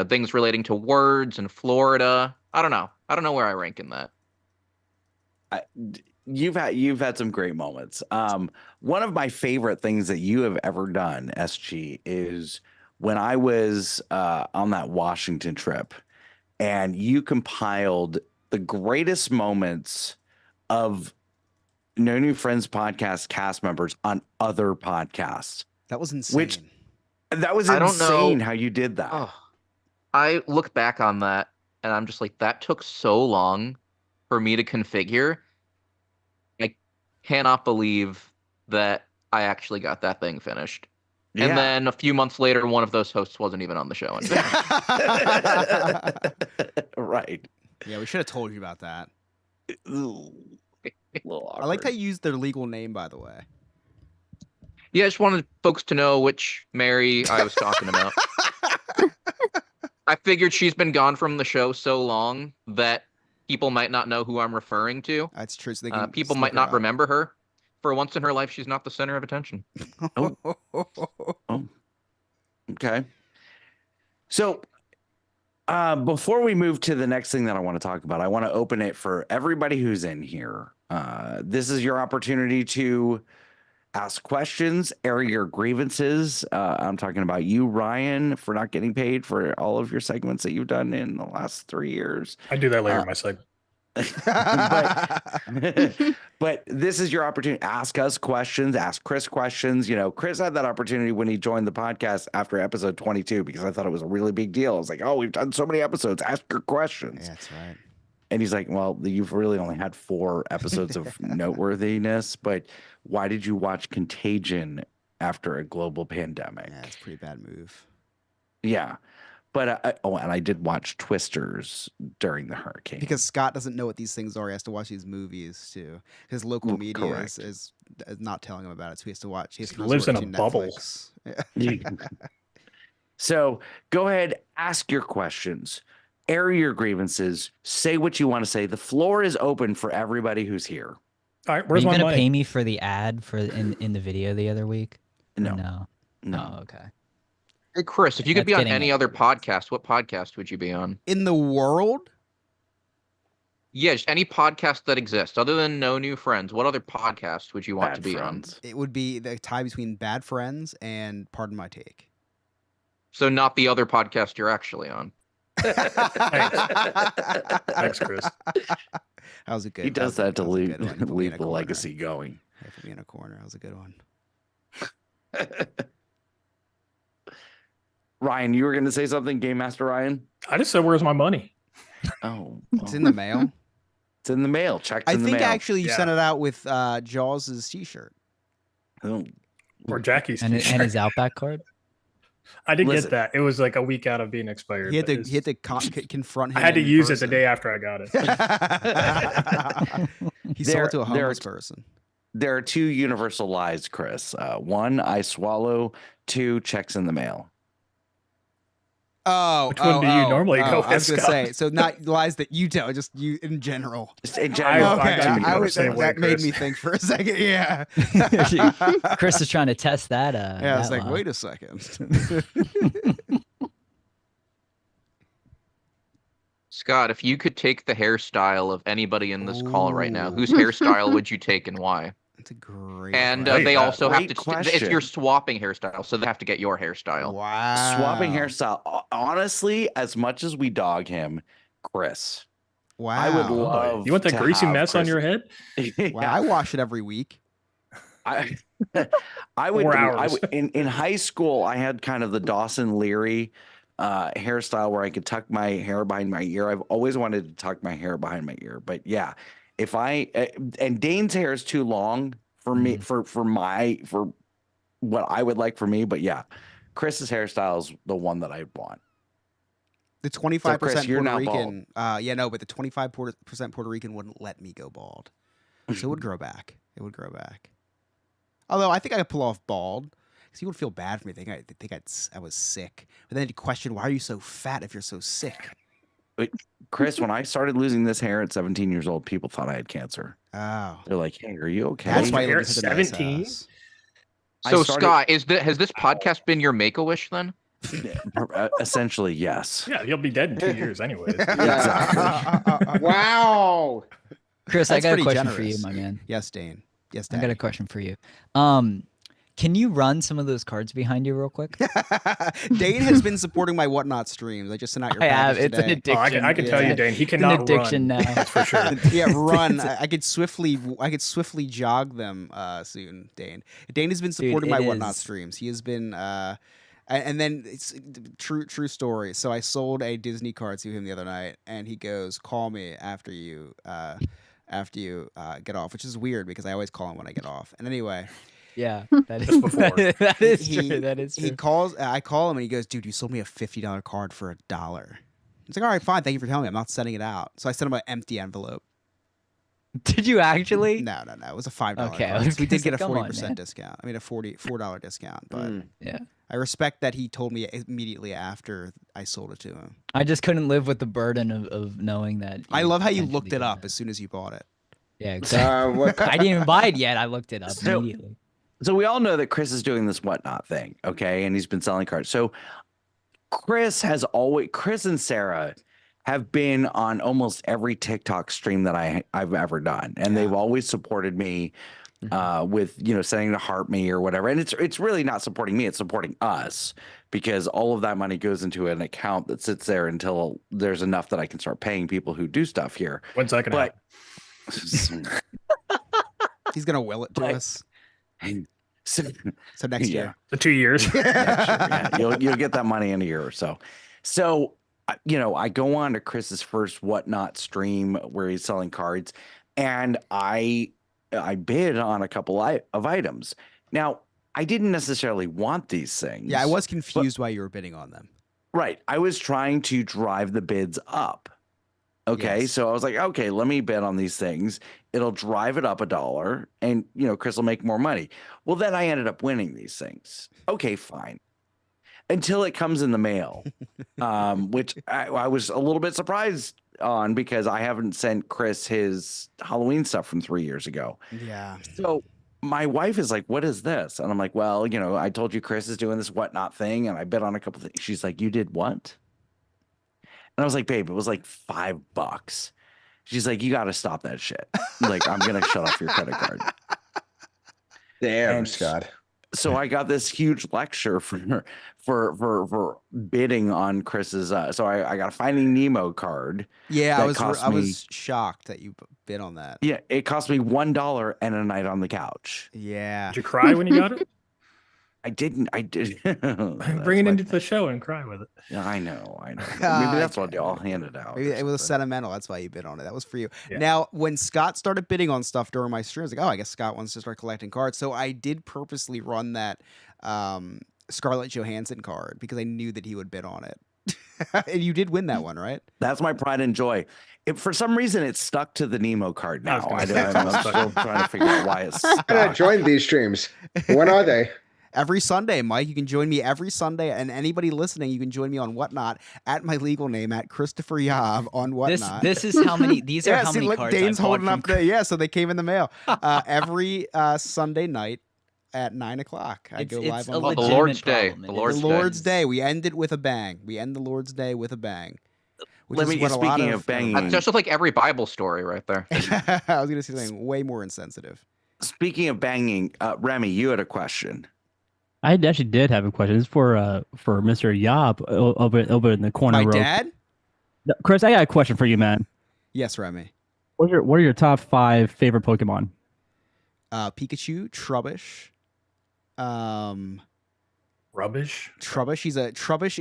Speaker 4: things relating to words and Florida, I don't know where I rank in that.
Speaker 2: You've had some great moments. One of my favorite things that you have ever done, SG, is when I was on that Washington trip, and you compiled the greatest moments of No New Friends podcast cast members on other podcasts.
Speaker 1: That was insane.
Speaker 2: That was
Speaker 4: I don't
Speaker 2: insane
Speaker 4: know
Speaker 2: how you did that.
Speaker 4: Oh, I look back on that and I'm just like, that took so long for me to configure. I cannot believe that I actually got that thing finished.
Speaker 2: Yeah.
Speaker 4: And then a few months later, one of those hosts wasn't even on the show.
Speaker 2: Right.
Speaker 1: Yeah, we should have told you about that.
Speaker 2: A little
Speaker 1: I like how
Speaker 2: awkward.
Speaker 1: you used their legal name, by the way.
Speaker 4: Yeah, I just wanted folks to know which Mary I was talking about. I figured she's been gone from the show so long that people might not know who I'm referring to.
Speaker 1: That's true. So they can
Speaker 4: People
Speaker 1: just
Speaker 4: might
Speaker 1: look her
Speaker 4: not
Speaker 1: up.
Speaker 4: remember her. For once in her life, she's not the center of attention.
Speaker 2: Okay. So before we move to the next thing that I want to talk about, I want to open it for everybody who's in here. This is your opportunity to ask questions, air your grievances. I'm talking about you, Ryan, for not getting paid for all of your segments that you've done in the last 3 years.
Speaker 7: I do that later in my segment.
Speaker 2: But this is your opportunity. Ask us questions, ask Chris questions. You know, Chris had that opportunity when he joined the podcast after episode 22 because I thought it was a really big deal. I was like, oh, we've done so many episodes. Ask your questions.
Speaker 1: Yeah, that's right.
Speaker 2: And he's like, well, you've really only had 4 episodes of noteworthiness, but why did you watch Contagion after a global pandemic?
Speaker 1: Yeah, it's a pretty bad move.
Speaker 2: Yeah. But and I did watch Twisters during the hurricane.
Speaker 1: Because Scott doesn't know what these things are. He has to watch these movies too. His local media is not telling him about it, so he has to watch. He
Speaker 7: lives in a bubble.
Speaker 1: Yeah.
Speaker 2: So go ahead, ask your questions, air your grievances, say what you want to say. The floor is open for everybody who's here.
Speaker 7: All right,
Speaker 6: Are
Speaker 7: where's
Speaker 6: you
Speaker 7: my
Speaker 6: gonna
Speaker 7: money?
Speaker 6: pay me for the ad for in the video the other week?
Speaker 2: No,
Speaker 6: No.
Speaker 2: no.
Speaker 6: Oh, okay.
Speaker 4: Hey, Chris, if you could
Speaker 6: That's
Speaker 4: be on
Speaker 6: getting
Speaker 4: any
Speaker 6: it.
Speaker 4: other podcast, what podcast would you be on?
Speaker 1: In the world,
Speaker 4: Yeah, just any podcast that exists other than No New Friends. What other podcast would you want to
Speaker 2: Bad
Speaker 4: be
Speaker 2: friends.
Speaker 1: it would be the tie between Bad Friends and Pardon My Take.
Speaker 4: on? So not the other podcast you're actually on.
Speaker 7: Thanks, Chris.
Speaker 1: That was a good.
Speaker 2: He does that to
Speaker 1: was a
Speaker 2: leave,
Speaker 1: good one. You put me in
Speaker 2: leave
Speaker 1: a
Speaker 2: the
Speaker 1: corner.
Speaker 2: legacy going.
Speaker 1: Yeah, put me in a corner. That was a good one.
Speaker 2: Ryan, you were going to say something, Game Master Ryan?
Speaker 7: I just said, where's my money?
Speaker 2: Oh,
Speaker 1: It's in the mail.
Speaker 2: It's in the mail. Check's
Speaker 1: I
Speaker 2: in the
Speaker 1: think
Speaker 2: mail.
Speaker 1: actually you
Speaker 7: Yeah.
Speaker 1: sent it out with Jaws's T-shirt.
Speaker 2: Oh,
Speaker 7: Or Jackie's
Speaker 6: And
Speaker 7: t-shirt.
Speaker 6: his Outback card.
Speaker 7: I did
Speaker 2: Listen.
Speaker 7: get that. It was like a week out of being expired.
Speaker 1: He had
Speaker 7: but
Speaker 1: to
Speaker 7: it's-
Speaker 1: he had to confront him.
Speaker 7: I had to
Speaker 1: in
Speaker 7: use it
Speaker 1: person.
Speaker 7: the day after I got it.
Speaker 1: He sold it to a
Speaker 2: There- there-
Speaker 1: homeless person.
Speaker 2: there are 2 universal lies, Chris. 1, I swallow. 2, checks in the mail.
Speaker 1: Oh,
Speaker 7: Which one do you normally go
Speaker 1: I was
Speaker 7: with,
Speaker 1: gonna
Speaker 7: Scott?
Speaker 1: say, so not lies that you tell, just you in general.
Speaker 2: Just in
Speaker 7: I
Speaker 2: general.
Speaker 1: Okay,
Speaker 7: got you
Speaker 1: I
Speaker 7: the
Speaker 1: was,
Speaker 7: same way,
Speaker 1: that made
Speaker 7: Chris.
Speaker 1: me think for a second. Yeah,
Speaker 6: Chris is trying to test that.
Speaker 1: Yeah, I was
Speaker 6: that
Speaker 1: like,
Speaker 6: lie.
Speaker 1: wait a second.
Speaker 4: Scott, if you could take the hairstyle of anybody in this call right now,
Speaker 1: Ooh.
Speaker 4: whose hairstyle would you take and why?
Speaker 1: That's a great.
Speaker 4: And
Speaker 7: Right,
Speaker 4: they
Speaker 7: that's
Speaker 4: also have
Speaker 2: great
Speaker 4: to.
Speaker 2: question.
Speaker 4: You're swapping hairstyle, so they have to get your hairstyle.
Speaker 1: wow,
Speaker 2: Swapping hairstyle. Honestly, as much as we dog him, Chris.
Speaker 1: Wow,
Speaker 2: I would love.
Speaker 7: You want that
Speaker 2: to
Speaker 7: greasy
Speaker 2: have
Speaker 7: mess on
Speaker 2: Chris-
Speaker 7: your head?
Speaker 1: Wow, I wash it every week.
Speaker 2: I, I would,
Speaker 7: 4
Speaker 2: I
Speaker 7: hours.
Speaker 2: would in high school. I had kind of the Dawson Leary hairstyle where I could tuck my hair behind my ear. I've always wanted to tuck my hair behind my ear, but yeah, if I and Dane's hair is too long for me for what I would like for me, but yeah, Chris's hairstyle is the one that I want.
Speaker 1: The 25%
Speaker 2: Chris, you're
Speaker 1: Puerto
Speaker 2: now bald.
Speaker 1: Rican. Yeah, no, but the 25% Puerto Rican wouldn't let me go bald, so it would grow back. It would grow back. Although I think I could pull off bald, because he would feel bad for me. They think I was sick. But then he'd question, why are you so fat if you're so sick?
Speaker 2: Chris, when I started losing this hair at 17 years old, people thought I had cancer.
Speaker 1: Oh,
Speaker 2: They're like, "Hey, are you okay?"
Speaker 1: that's why you
Speaker 7: You're
Speaker 1: live in such a nice
Speaker 7: 17?
Speaker 1: house.
Speaker 2: I
Speaker 4: So
Speaker 2: started-
Speaker 4: Scott, has this podcast been your Make-A-Wish then?
Speaker 2: Essentially, yes.
Speaker 7: Yeah, you'll be dead in 2 years anyways.
Speaker 8: Wow.
Speaker 6: Chris, I
Speaker 1: That's
Speaker 6: got a
Speaker 1: pretty
Speaker 6: question for
Speaker 1: generous.
Speaker 6: you, my man.
Speaker 1: Yes, Dane. Yes,
Speaker 6: I
Speaker 1: Daddy.
Speaker 6: got a question for you. Can you run some of those cards behind you real quick?
Speaker 1: Dane has been supporting my Whatnot streams. I just sent out your
Speaker 6: I have.
Speaker 1: package
Speaker 6: It's an
Speaker 1: today.
Speaker 7: Oh,
Speaker 6: addiction.
Speaker 7: I can tell
Speaker 1: Yeah.
Speaker 7: you, Dane, he
Speaker 6: It's an
Speaker 7: cannot
Speaker 6: addiction
Speaker 7: run.
Speaker 6: now.
Speaker 7: That's for sure.
Speaker 1: Yeah, run. I could swiftly jog them soon, Dane. Dane has been supporting my
Speaker 6: it
Speaker 1: Whatnot
Speaker 6: is-
Speaker 1: streams. He has been and then it's true story. So I sold a Disney card to him the other night, and he goes, "Call me after you get off," which is weird because I always call him when I get off. And anyway,
Speaker 6: Yeah, that is
Speaker 7: Just before.
Speaker 6: that is
Speaker 1: He-
Speaker 6: true. That is
Speaker 1: he
Speaker 6: true.
Speaker 1: calls. I call him and he goes, "Dude, you sold me a $50 card for $1." He's like, "All right, fine. Thank you for telling me. I'm not sending it out." So I sent him an empty envelope.
Speaker 6: Did you actually?
Speaker 1: No. It was a $5
Speaker 6: Okay, I
Speaker 1: card.
Speaker 6: was
Speaker 1: We did
Speaker 6: gonna
Speaker 1: get a
Speaker 6: say, come on,
Speaker 1: 40%
Speaker 6: man.
Speaker 1: discount. I mean, a $4 discount. But
Speaker 2: Mm.
Speaker 6: Yeah.
Speaker 1: I respect that he told me immediately after I sold it to him.
Speaker 6: I just couldn't live with the burden of knowing that.
Speaker 1: I love how you
Speaker 6: potentially
Speaker 1: looked it
Speaker 6: did
Speaker 1: up
Speaker 6: that.
Speaker 1: as soon as you bought it.
Speaker 6: Yeah, exactly.
Speaker 8: What,
Speaker 6: I didn't even buy it yet. I looked it up
Speaker 2: So-
Speaker 6: immediately.
Speaker 2: So we all know that Chris is doing this Whatnot thing, okay? And he's been selling cards. So Chris and Sarah have been on almost every TikTok stream that I've ever done. And they've always supported me with, sending to Heart Me or whatever. And it's really not supporting me, it's supporting us, because all of that money goes into an account that sits there until there's enough that I can start paying people who do stuff here.
Speaker 7: When's that going to
Speaker 2: But
Speaker 7: happen?
Speaker 1: He's gonna will it to
Speaker 2: But-
Speaker 1: us.
Speaker 2: So,
Speaker 1: So next
Speaker 2: yeah.
Speaker 1: year.
Speaker 7: The 2 years.
Speaker 2: Yeah, you'll get that money in a year or so. So, I go on to Chris's first Whatnot stream where he's selling cards, and I bid on a couple of items. Now, I didn't necessarily want these things.
Speaker 1: Yeah, I was confused why you were bidding on them.
Speaker 2: Right. I was trying to drive the bids up. Okay.
Speaker 1: Yes.
Speaker 2: So I was like, okay, let me bid on these things. It'll drive it up $1 and, Chris will make more money. Well, then I ended up winning these things. Okay, fine. Until it comes in the mail, which I was a little bit surprised on because I haven't sent Chris his Halloween stuff from 3 years ago.
Speaker 1: Yeah.
Speaker 2: So my wife is like, what is this? And I'm like, well, I told you Chris is doing this Whatnot thing and I bid on a couple things. She's like, you did what? And I was like, babe, it was like $5. She's like, you got to stop that shit. Like, I'm going to shut off your credit card.
Speaker 8: Damn,
Speaker 2: And
Speaker 8: Scott.
Speaker 2: So I got this huge lecture for bidding on Chris's. So I got a Finding Nemo card.
Speaker 1: Yeah,
Speaker 2: That cost
Speaker 1: I
Speaker 2: me-
Speaker 1: was shocked that you bid on that.
Speaker 2: Yeah, it cost me $1 and a night on the couch.
Speaker 1: Yeah.
Speaker 7: Did you cry when you got it?
Speaker 2: I didn't. I did.
Speaker 7: Bring it into the show and cry with it.
Speaker 2: Yeah, I know. Maybe
Speaker 1: Ah,
Speaker 2: that's what I'll
Speaker 1: okay.
Speaker 2: do. I'll hand it out.
Speaker 1: Maybe
Speaker 2: or
Speaker 1: it was
Speaker 2: something.
Speaker 1: sentimental. That's why you bid on it. That was for you.
Speaker 7: Yeah.
Speaker 1: Now, when Scott started bidding on stuff during my stream, I was like, oh, I guess Scott wants to start collecting cards. So I did purposely run that Scarlett Johansson card because I knew that he would bid on it. And you did win that one, right?
Speaker 2: That's my pride and joy. For some reason, it's stuck to the Nemo card
Speaker 7: I was
Speaker 2: now.
Speaker 7: gonna
Speaker 2: I
Speaker 7: say,
Speaker 2: am
Speaker 7: it's
Speaker 2: still trying to figure out why it's
Speaker 8: I'm gonna
Speaker 2: stuck.
Speaker 8: join these streams. When are they?
Speaker 1: Every Sunday, Mike. You can join me every Sunday. And anybody listening, you can join me on Whatnot at my legal name at Christopher Yob on Whatnot.
Speaker 6: This is how many. These are
Speaker 1: yeah,
Speaker 6: how
Speaker 1: see,
Speaker 6: many
Speaker 1: look,
Speaker 6: cards
Speaker 1: Dane's
Speaker 6: I bought
Speaker 1: holding
Speaker 6: from
Speaker 1: up the yeah, so they came in the mail. Every Sunday night at 9 o'clock. I go live
Speaker 6: a
Speaker 1: on
Speaker 4: Oh, the
Speaker 1: Whatnot.
Speaker 4: Lord's Day.
Speaker 6: problem.
Speaker 4: The
Speaker 6: It
Speaker 4: Lord's
Speaker 6: is
Speaker 1: The
Speaker 4: Day.
Speaker 1: Lord's Day. We end it with a bang. We end the Lord's Day with a bang. Which
Speaker 2: Let
Speaker 1: is
Speaker 2: me-
Speaker 1: what a lot
Speaker 2: speaking of banging-
Speaker 4: That's just like every Bible story right there.
Speaker 1: I was gonna say something way more insensitive.
Speaker 2: Speaking of banging, Remy, you had a question.
Speaker 9: I actually did have a question. It's for Mr. Yob over in the corner
Speaker 1: My
Speaker 9: row.
Speaker 1: dad?
Speaker 9: No, Chris, I got a question for you, man.
Speaker 1: Yes, Remy.
Speaker 9: What are your top 5 favorite Pokemon?
Speaker 1: Pikachu, Trubbish.
Speaker 7: Rubbish.
Speaker 1: Trubbish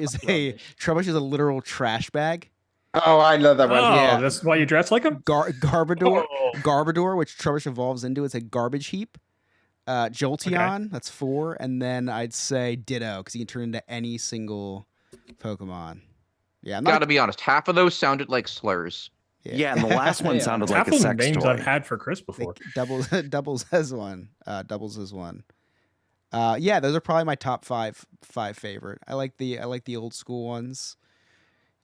Speaker 1: is a literal trash bag.
Speaker 8: Oh, I love that one.
Speaker 7: Oh,
Speaker 1: Yeah.
Speaker 7: that's why you dress like him?
Speaker 1: Garbodor,
Speaker 7: Oh.
Speaker 1: Garbodor, which Trubbish evolves into, it's a garbage heap. Jolteon, that's 4, and then I'd say Ditto because he can turn into any single Pokemon. Yeah, I'm not.
Speaker 4: Gotta be honest, half of those sounded like slurs.
Speaker 2: Yeah, and the last one
Speaker 6: Yeah.
Speaker 2: sounded like
Speaker 7: Half
Speaker 2: a
Speaker 7: of the
Speaker 2: sex
Speaker 7: names
Speaker 2: toy.
Speaker 7: I've had for Chris before.
Speaker 1: Doubles as one. Doubles as one. Yeah, those are probably my top five favorite. I like the old school ones.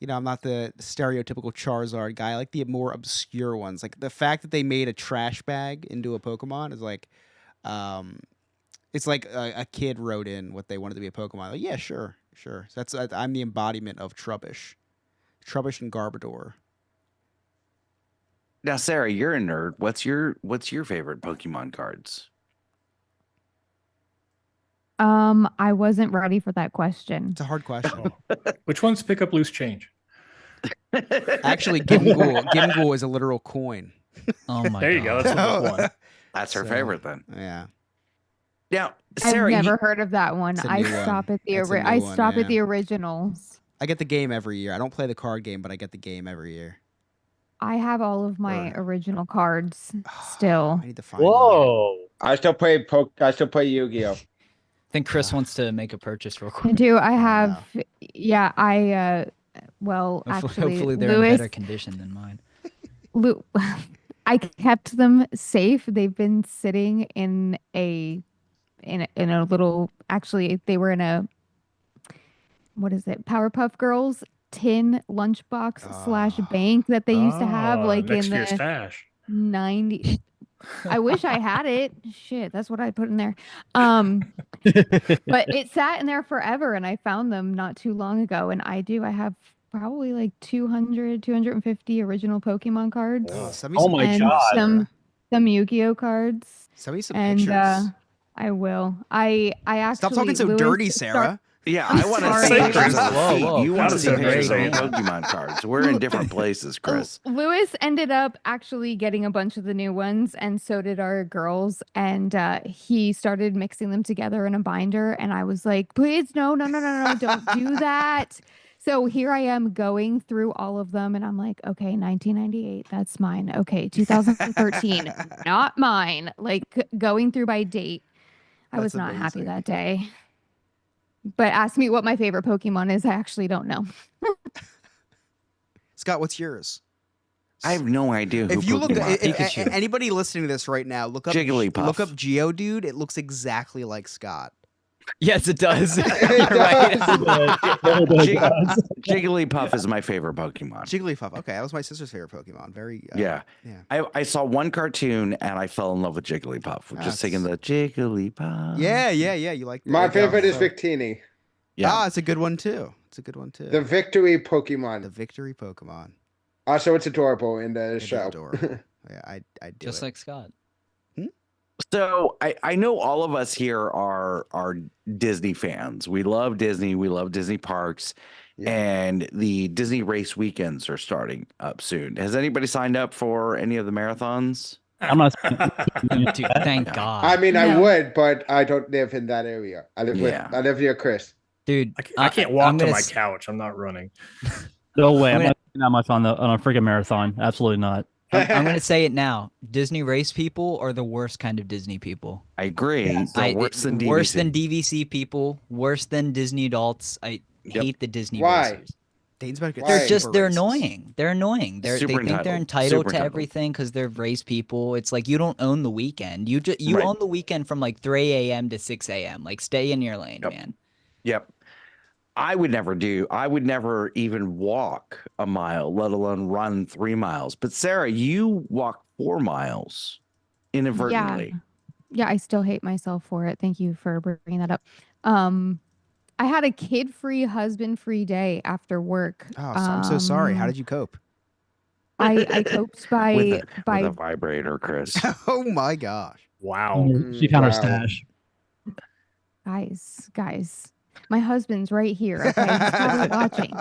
Speaker 1: I'm not the stereotypical Charizard guy. I like the more obscure ones. Like the fact that they made a trash bag into a Pokemon is like, it's like a kid wrote in what they wanted to be a Pokemon. Like, yeah, sure. So I'm the embodiment of Trubbish and Garbodor.
Speaker 2: Now, Sarah, you're a nerd. What's your favorite Pokemon cards?
Speaker 3: I wasn't ready for that question.
Speaker 1: It's a hard question.
Speaker 7: Which ones pick up loose change?
Speaker 1: Actually, Gimghoul is a literal coin.
Speaker 6: Oh my
Speaker 7: There you go.
Speaker 6: god.
Speaker 7: That's the one.
Speaker 2: That's her
Speaker 1: So,
Speaker 2: favorite then.
Speaker 1: Yeah.
Speaker 2: Now, Sarah,
Speaker 3: I've
Speaker 2: you-
Speaker 3: never heard of that one.
Speaker 1: It's a
Speaker 3: I
Speaker 1: new one.
Speaker 3: stop at the
Speaker 1: It's a new
Speaker 3: I
Speaker 1: one,
Speaker 3: stop
Speaker 1: yeah.
Speaker 3: at the originals.
Speaker 1: I get the game every year. I don't play the card game, but I get the game every year.
Speaker 3: I have all of my original cards still.
Speaker 1: I need to find mine.
Speaker 8: I still play Yu-Gi-Oh.
Speaker 6: I think Chris wants to make a purchase real
Speaker 3: I
Speaker 6: quick.
Speaker 3: do. I have. Yeah. well, actually,
Speaker 6: Hopefully they're in
Speaker 3: Lewis,
Speaker 6: better condition than mine.
Speaker 3: I kept them safe. They've been sitting in a little. Actually, they were in a. What is it? Powerpuff Girls tin lunchbox / bank that they used to have, like
Speaker 7: next
Speaker 3: in
Speaker 7: to your
Speaker 3: the
Speaker 7: stash.
Speaker 3: 90s. I wish I had it. Shit, that's what I put in there. But it sat in there forever, and I found them not too long ago. And I have probably like 250 original Pokemon cards.
Speaker 1: Send me
Speaker 9: Oh
Speaker 1: some
Speaker 9: my
Speaker 1: pictures,
Speaker 9: God.
Speaker 1: Sarah.
Speaker 3: Some Yu-Gi-Oh cards.
Speaker 1: Send me some
Speaker 3: And
Speaker 1: pictures.
Speaker 3: I will. I actually
Speaker 1: Stop talking so
Speaker 3: Lewis
Speaker 1: dirty,
Speaker 3: start-
Speaker 1: Sarah.
Speaker 2: Yeah,
Speaker 3: I'm
Speaker 2: I want to
Speaker 3: sorry.
Speaker 2: see pictures of the
Speaker 6: Whoa,
Speaker 2: feet.
Speaker 6: whoa,
Speaker 2: You want to
Speaker 7: Chris
Speaker 2: see
Speaker 7: is a
Speaker 2: pictures of
Speaker 7: great
Speaker 2: your
Speaker 7: man.
Speaker 2: Pokemon cards. We're in different places, Chris.
Speaker 3: Lewis ended up actually getting a bunch of the new ones, and so did our girls. And he started mixing them together in a binder. And I was like, please, no, don't do that. So here I am going through all of them, and I'm like, okay, 1998, that's mine. Okay, 2013, not mine. Like going through by date. I was
Speaker 1: That's
Speaker 3: not happy
Speaker 1: amazing.
Speaker 3: that day. But ask me what my favorite Pokemon is. I actually don't know.
Speaker 1: Scott, what's yours?
Speaker 2: I have no idea who
Speaker 1: If you look,
Speaker 2: Pokemon
Speaker 1: if,
Speaker 2: is.
Speaker 6: Pikachu.
Speaker 1: anybody listening to this right now, look up
Speaker 2: Jigglypuff.
Speaker 1: Look up Geodude. It looks exactly like Scott.
Speaker 6: Yes, it does. You're
Speaker 8: It
Speaker 6: right.
Speaker 8: does.
Speaker 2: Jig- Jigglypuff is my favorite Pokemon.
Speaker 1: Jigglypuff. Okay, that was my sister's favorite Pokemon. Very.
Speaker 2: Yeah.
Speaker 1: Yeah.
Speaker 2: I saw one cartoon and I fell in love with Jigglypuff. We're just singing the Jigglypuff.
Speaker 1: Yeah. You like
Speaker 8: My
Speaker 1: there you go.
Speaker 8: favorite is
Speaker 1: So-
Speaker 8: Victini,
Speaker 2: Yeah.
Speaker 1: Ah, it's a good one too. It's a good one too.
Speaker 8: the victory
Speaker 1: The
Speaker 8: Pokemon.
Speaker 1: victory Pokemon.
Speaker 8: Also, it's adorable in the
Speaker 1: It is
Speaker 8: show.
Speaker 1: adorable. Yeah, I do
Speaker 6: Just
Speaker 1: it.
Speaker 6: like Scott.
Speaker 2: So I know all of us here are Disney fans. We love Disney. We love Disney parks.
Speaker 8: Yeah.
Speaker 2: And the Disney race weekends are starting up soon. Has anybody signed up for any of the marathons?
Speaker 9: I'm not.
Speaker 6: Dude, thank
Speaker 2: Yeah.
Speaker 6: God.
Speaker 8: I mean, I
Speaker 3: No.
Speaker 8: would, but I don't live in that area. I live
Speaker 2: Yeah.
Speaker 8: I live near Chris.
Speaker 6: Dude,
Speaker 7: I can't walk
Speaker 6: I'm
Speaker 7: to
Speaker 6: gonna
Speaker 7: my
Speaker 6: s-
Speaker 7: couch. I'm not running.
Speaker 9: No way.
Speaker 6: I'm
Speaker 9: I'm
Speaker 6: gonna-
Speaker 9: not spending that much on a freaking marathon. Absolutely not.
Speaker 6: I'm gonna say it now. Disney race people are the worst kind of Disney people.
Speaker 2: I agree. They're worse than DVC.
Speaker 6: Worse than DVC people. Worse than Disney adults. I
Speaker 2: Yep.
Speaker 6: hate the Disney
Speaker 8: Why?
Speaker 6: racers.
Speaker 1: Dane's about to get
Speaker 8: Why?
Speaker 6: They're just
Speaker 1: super
Speaker 6: they're
Speaker 1: racist.
Speaker 6: annoying. They're annoying. They
Speaker 2: Super
Speaker 6: think they're
Speaker 2: entitled.
Speaker 6: entitled
Speaker 2: Super
Speaker 6: to
Speaker 2: entitled.
Speaker 6: everything because they're race people. It's like you don't own the weekend. You
Speaker 2: Right.
Speaker 6: own the weekend from like 3 a.m. to 6 a.m. Like stay in your lane,
Speaker 2: Yep.
Speaker 6: man.
Speaker 2: Yep. I would never even walk a mile, let alone run 3 miles. But Sarah, you walk 4 miles inadvertently.
Speaker 3: Yeah, I still hate myself for it. Thank you for bringing that up. I had a kid-free, husband-free day after work.
Speaker 1: Oh, I'm so sorry. How did you cope?
Speaker 3: I coped by
Speaker 2: with a vibrator, Chris.
Speaker 1: Oh my gosh.
Speaker 7: Wow.
Speaker 9: She found her
Speaker 8: Wow.
Speaker 9: stash.
Speaker 3: guys. My husband's right here. Okay, he's probably watching.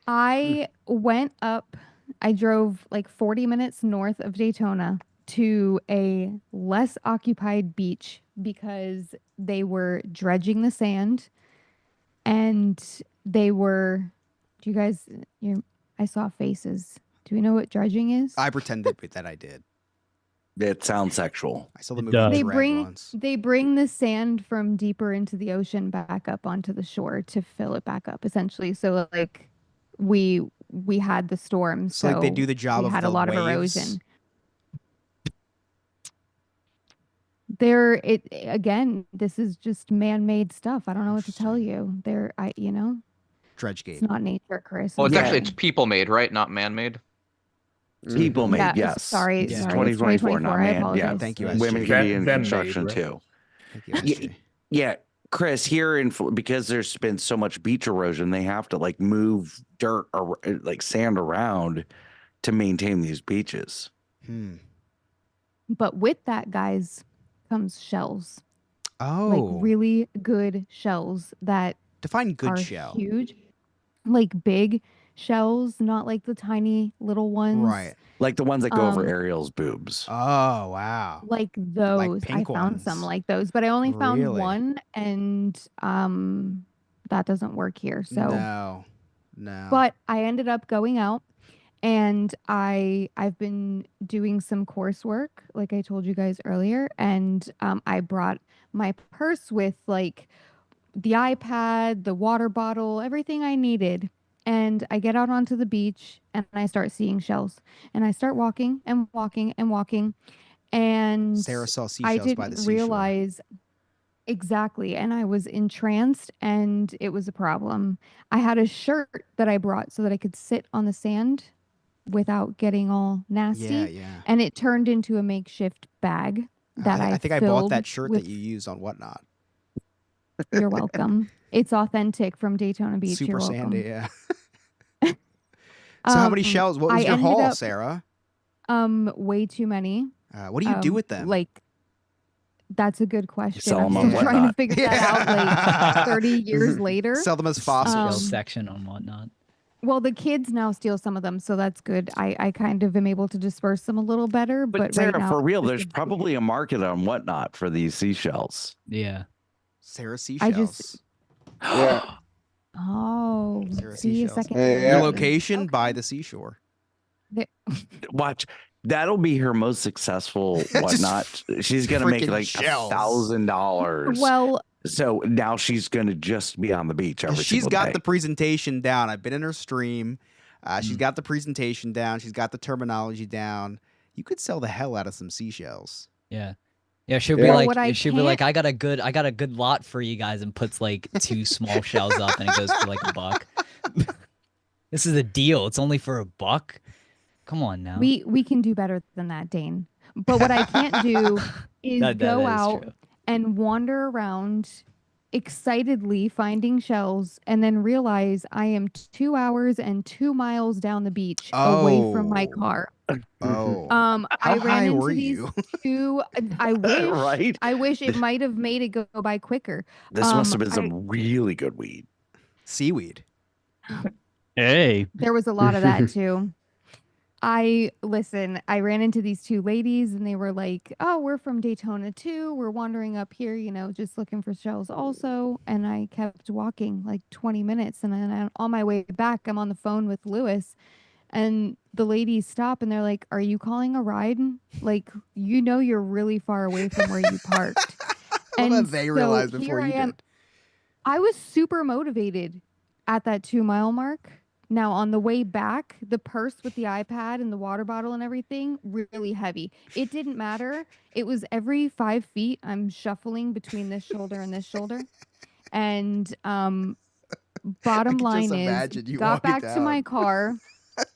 Speaker 3: I went up. I drove like 40 minutes north of Daytona to a less occupied beach because they were dredging the sand, and they were. Do you guys? I saw faces. Do we know what dredging is?
Speaker 1: I pretended that I did.
Speaker 2: It sounds sexual.
Speaker 1: I saw the
Speaker 9: It
Speaker 1: movie
Speaker 9: does.
Speaker 3: They
Speaker 1: Drag
Speaker 3: bring
Speaker 1: once.
Speaker 3: they bring the sand from deeper into the ocean back up onto the shore to fill it back up, essentially. So like we had the storm,
Speaker 1: So like they do the job
Speaker 3: we
Speaker 1: of
Speaker 3: had
Speaker 1: the
Speaker 3: a lot
Speaker 1: waves.
Speaker 3: of erosion. There, it again. This is just man-made stuff. I don't know what to tell you.
Speaker 1: Dredgegate.
Speaker 3: It's not nature, Chris.
Speaker 4: Well,
Speaker 3: I'm
Speaker 4: it's actually
Speaker 3: sorry.
Speaker 4: it's people made, right? Not man made.
Speaker 2: People made,
Speaker 3: Yeah,
Speaker 2: yes.
Speaker 3: sorry,
Speaker 1: Yeah.
Speaker 2: It's
Speaker 3: sorry. It's
Speaker 2: 2024, not
Speaker 3: 2024. I
Speaker 2: man. Yeah.
Speaker 3: apologize.
Speaker 1: Thank you,
Speaker 2: Women
Speaker 1: SG.
Speaker 2: can be in
Speaker 7: Them made,
Speaker 2: construction
Speaker 7: right?
Speaker 2: too.
Speaker 1: Thank you,
Speaker 2: Yeah,
Speaker 1: SG.
Speaker 2: Yeah, Chris, here in because there's been so much beach erosion, they have to like move dirt or like sand around to maintain these beaches.
Speaker 3: But with that, guys, comes shells.
Speaker 1: Oh,
Speaker 3: Like really good shells that
Speaker 1: define good
Speaker 3: are
Speaker 1: shell.
Speaker 3: huge, like big shells, not like the tiny little ones.
Speaker 1: Right.
Speaker 2: Like the ones that go over
Speaker 3: Um,
Speaker 2: Ariel's boobs.
Speaker 1: Oh, wow.
Speaker 3: Like those. I
Speaker 1: pink
Speaker 3: found some
Speaker 1: ones.
Speaker 3: like those, but I only found
Speaker 1: Really?
Speaker 3: one, and that doesn't work here. So,
Speaker 1: No.
Speaker 3: but I ended up going out, and I've been doing some coursework, like I told you guys earlier, and I brought my purse with like the iPad, the water bottle, everything I needed. And I get out onto the beach and I start seeing shells. And I start walking and walking and walking. And
Speaker 1: Sarah saw
Speaker 3: I
Speaker 1: seashells by the
Speaker 3: didn't
Speaker 1: seashore.
Speaker 3: realize exactly. And I was entranced, and it was a problem. I had a shirt that I brought so that I could sit on the sand without getting all nasty.
Speaker 1: Yeah.
Speaker 3: And it turned into a makeshift bag that
Speaker 1: I think I bought
Speaker 3: filled
Speaker 1: that shirt
Speaker 3: with-
Speaker 1: that you use on Whatnot.
Speaker 3: You're welcome. It's authentic from Daytona Beach.
Speaker 1: Super
Speaker 3: You're welcome.
Speaker 1: sandy, yeah. So how many shells? What was
Speaker 3: I
Speaker 1: your
Speaker 3: ended
Speaker 1: haul,
Speaker 3: up-
Speaker 1: Sarah?
Speaker 3: Way too many.
Speaker 1: What do you do with them?
Speaker 3: Like That's a good question.
Speaker 2: Sell
Speaker 3: I'm
Speaker 2: 'em on
Speaker 3: still trying to
Speaker 2: Whatnot.
Speaker 3: figure that out like 30 years later.
Speaker 1: Sell them as
Speaker 6: Sales
Speaker 1: fossils.
Speaker 6: section on Whatnot.
Speaker 3: Well, the kids now steal some of them, so that's good. I kind of am able to disperse them a little better.
Speaker 2: But
Speaker 3: But
Speaker 2: Sarah,
Speaker 3: right now,
Speaker 2: for real,
Speaker 3: it's
Speaker 2: there's
Speaker 3: just-
Speaker 2: probably a market on Whatnot for these seashells.
Speaker 6: Yeah.
Speaker 1: Sarah
Speaker 3: I
Speaker 1: seashells.
Speaker 3: just-
Speaker 5: Yeah.
Speaker 3: Oh,
Speaker 1: Sarah
Speaker 3: see a
Speaker 1: seashells.
Speaker 3: second.
Speaker 8: Yeah,
Speaker 1: Your
Speaker 8: yeah.
Speaker 1: location
Speaker 3: Okay.
Speaker 1: by the seashore.
Speaker 2: Watch. That'll be her most successful
Speaker 1: Just
Speaker 2: Whatnot. She's gonna make
Speaker 1: freaking
Speaker 2: like
Speaker 1: shells.
Speaker 2: $1,000.
Speaker 3: Well,
Speaker 2: So now she's gonna just be on the beach every
Speaker 1: She's
Speaker 2: single
Speaker 1: got
Speaker 2: day.
Speaker 1: the presentation down. I've been in her stream. She's
Speaker 6: Mm.
Speaker 1: got the presentation down. She's got the terminology down. You could sell the hell out of some seashells.
Speaker 6: Yeah. Yeah, she'll
Speaker 5: Yeah.
Speaker 6: be
Speaker 3: Well,
Speaker 6: like,
Speaker 3: what I
Speaker 6: she'll be like,
Speaker 3: can't-
Speaker 6: I got a good lot for you guys, and puts like 2 small shells up, and it goes for like $1. This is a deal. It's only for $1. Come on now.
Speaker 3: we can do better than that, Dane. But what I can't do is
Speaker 6: That
Speaker 3: go
Speaker 6: is
Speaker 3: out
Speaker 6: true.
Speaker 3: and wander around excitedly finding shells and then realize I am 2 hours and 2 miles down the beach away from my
Speaker 1: Oh.
Speaker 3: car.
Speaker 1: Oh.
Speaker 3: I
Speaker 1: How
Speaker 3: ran
Speaker 1: high
Speaker 3: into
Speaker 1: were
Speaker 3: these
Speaker 1: you?
Speaker 3: two. I wish.
Speaker 2: Right?
Speaker 3: I wish it might have made it go by quicker.
Speaker 2: This must have been
Speaker 3: I-
Speaker 2: some really good weed.
Speaker 1: Seaweed.
Speaker 9: Hey,
Speaker 3: There was a lot of that too. I ran into these 2 ladies and they were like, "Oh, we're from Daytona too. We're wandering up here, just looking for shells also." And I kept walking like 20 minutes and then on my way back, I'm on the phone with Lewis and the ladies stop and they're like, "Are you calling a ride? Like, you're really far away from where you parked."
Speaker 1: I love
Speaker 3: And
Speaker 1: that they
Speaker 3: so
Speaker 1: realized before
Speaker 3: here
Speaker 1: you
Speaker 3: I am.
Speaker 1: did.
Speaker 3: I was super motivated at that 2-mile mark. Now, on the way back, the purse with the iPad and the water bottle and everything, really heavy. It didn't matter. It was every 5 feet, I'm shuffling between this shoulder and this shoulder. And bottom
Speaker 1: could just
Speaker 3: line
Speaker 1: imagine
Speaker 3: is,
Speaker 1: you
Speaker 3: got
Speaker 1: walking
Speaker 3: back to my
Speaker 1: down.
Speaker 3: car.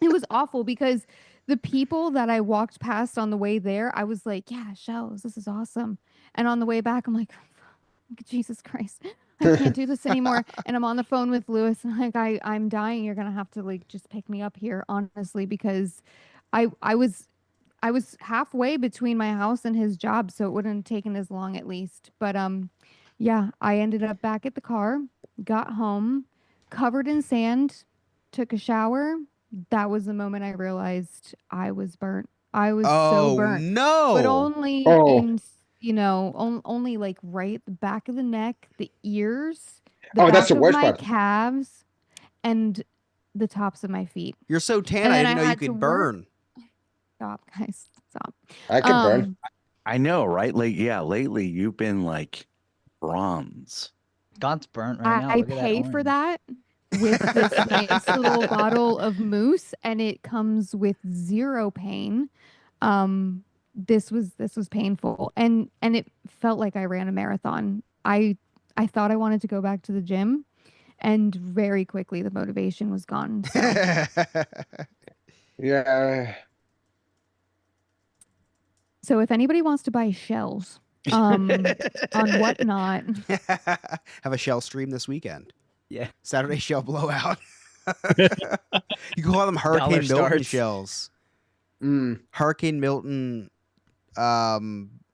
Speaker 3: It was awful because the people that I walked past on the way there, I was like, yeah, shells, this is awesome. And on the way back, I'm like, Jesus Christ, I can't do this anymore. And I'm on the phone with Lewis and like, I'm dying. You're going to have to like just pick me up here, honestly, because I was halfway between my house and his job, so it wouldn't have taken as long at least. But yeah, I ended up back at the car, got home, covered in sand, took a shower. That was the moment I realized I was burnt. I was so
Speaker 1: Oh
Speaker 3: burnt.
Speaker 1: no!
Speaker 3: But only
Speaker 5: Oh.
Speaker 3: in only like right at the back of the neck, the ears,
Speaker 8: Oh, that's
Speaker 3: back
Speaker 8: the
Speaker 3: of
Speaker 8: worst
Speaker 3: my
Speaker 8: part.
Speaker 3: calves, and the tops of my feet.
Speaker 1: You're so tan.
Speaker 3: And
Speaker 1: I
Speaker 3: then
Speaker 1: didn't
Speaker 3: I
Speaker 1: know you
Speaker 3: had to
Speaker 1: could
Speaker 3: work-
Speaker 1: burn.
Speaker 3: Stop, guys. Stop.
Speaker 8: I can burn.
Speaker 2: I know, right? Like, yeah, lately you've been like bronze.
Speaker 6: God's burnt right now.
Speaker 3: I
Speaker 6: Look at
Speaker 3: pay for
Speaker 6: orange.
Speaker 3: that with this nice little bottle of mousse, and it comes with 0 pain. This was painful, and it felt like I ran a marathon. I thought I wanted to go back to the gym, and very quickly the motivation was gone. So,
Speaker 8: Yeah.
Speaker 3: so if anybody wants to buy shells, on Whatnot,
Speaker 1: Have a shell stream this weekend.
Speaker 6: Yeah.
Speaker 1: Saturday shell blowout. You can call them Hurricane
Speaker 6: Dollar
Speaker 1: Milton
Speaker 6: starts.
Speaker 1: shells.
Speaker 8: Mm.
Speaker 1: Hurricane Milton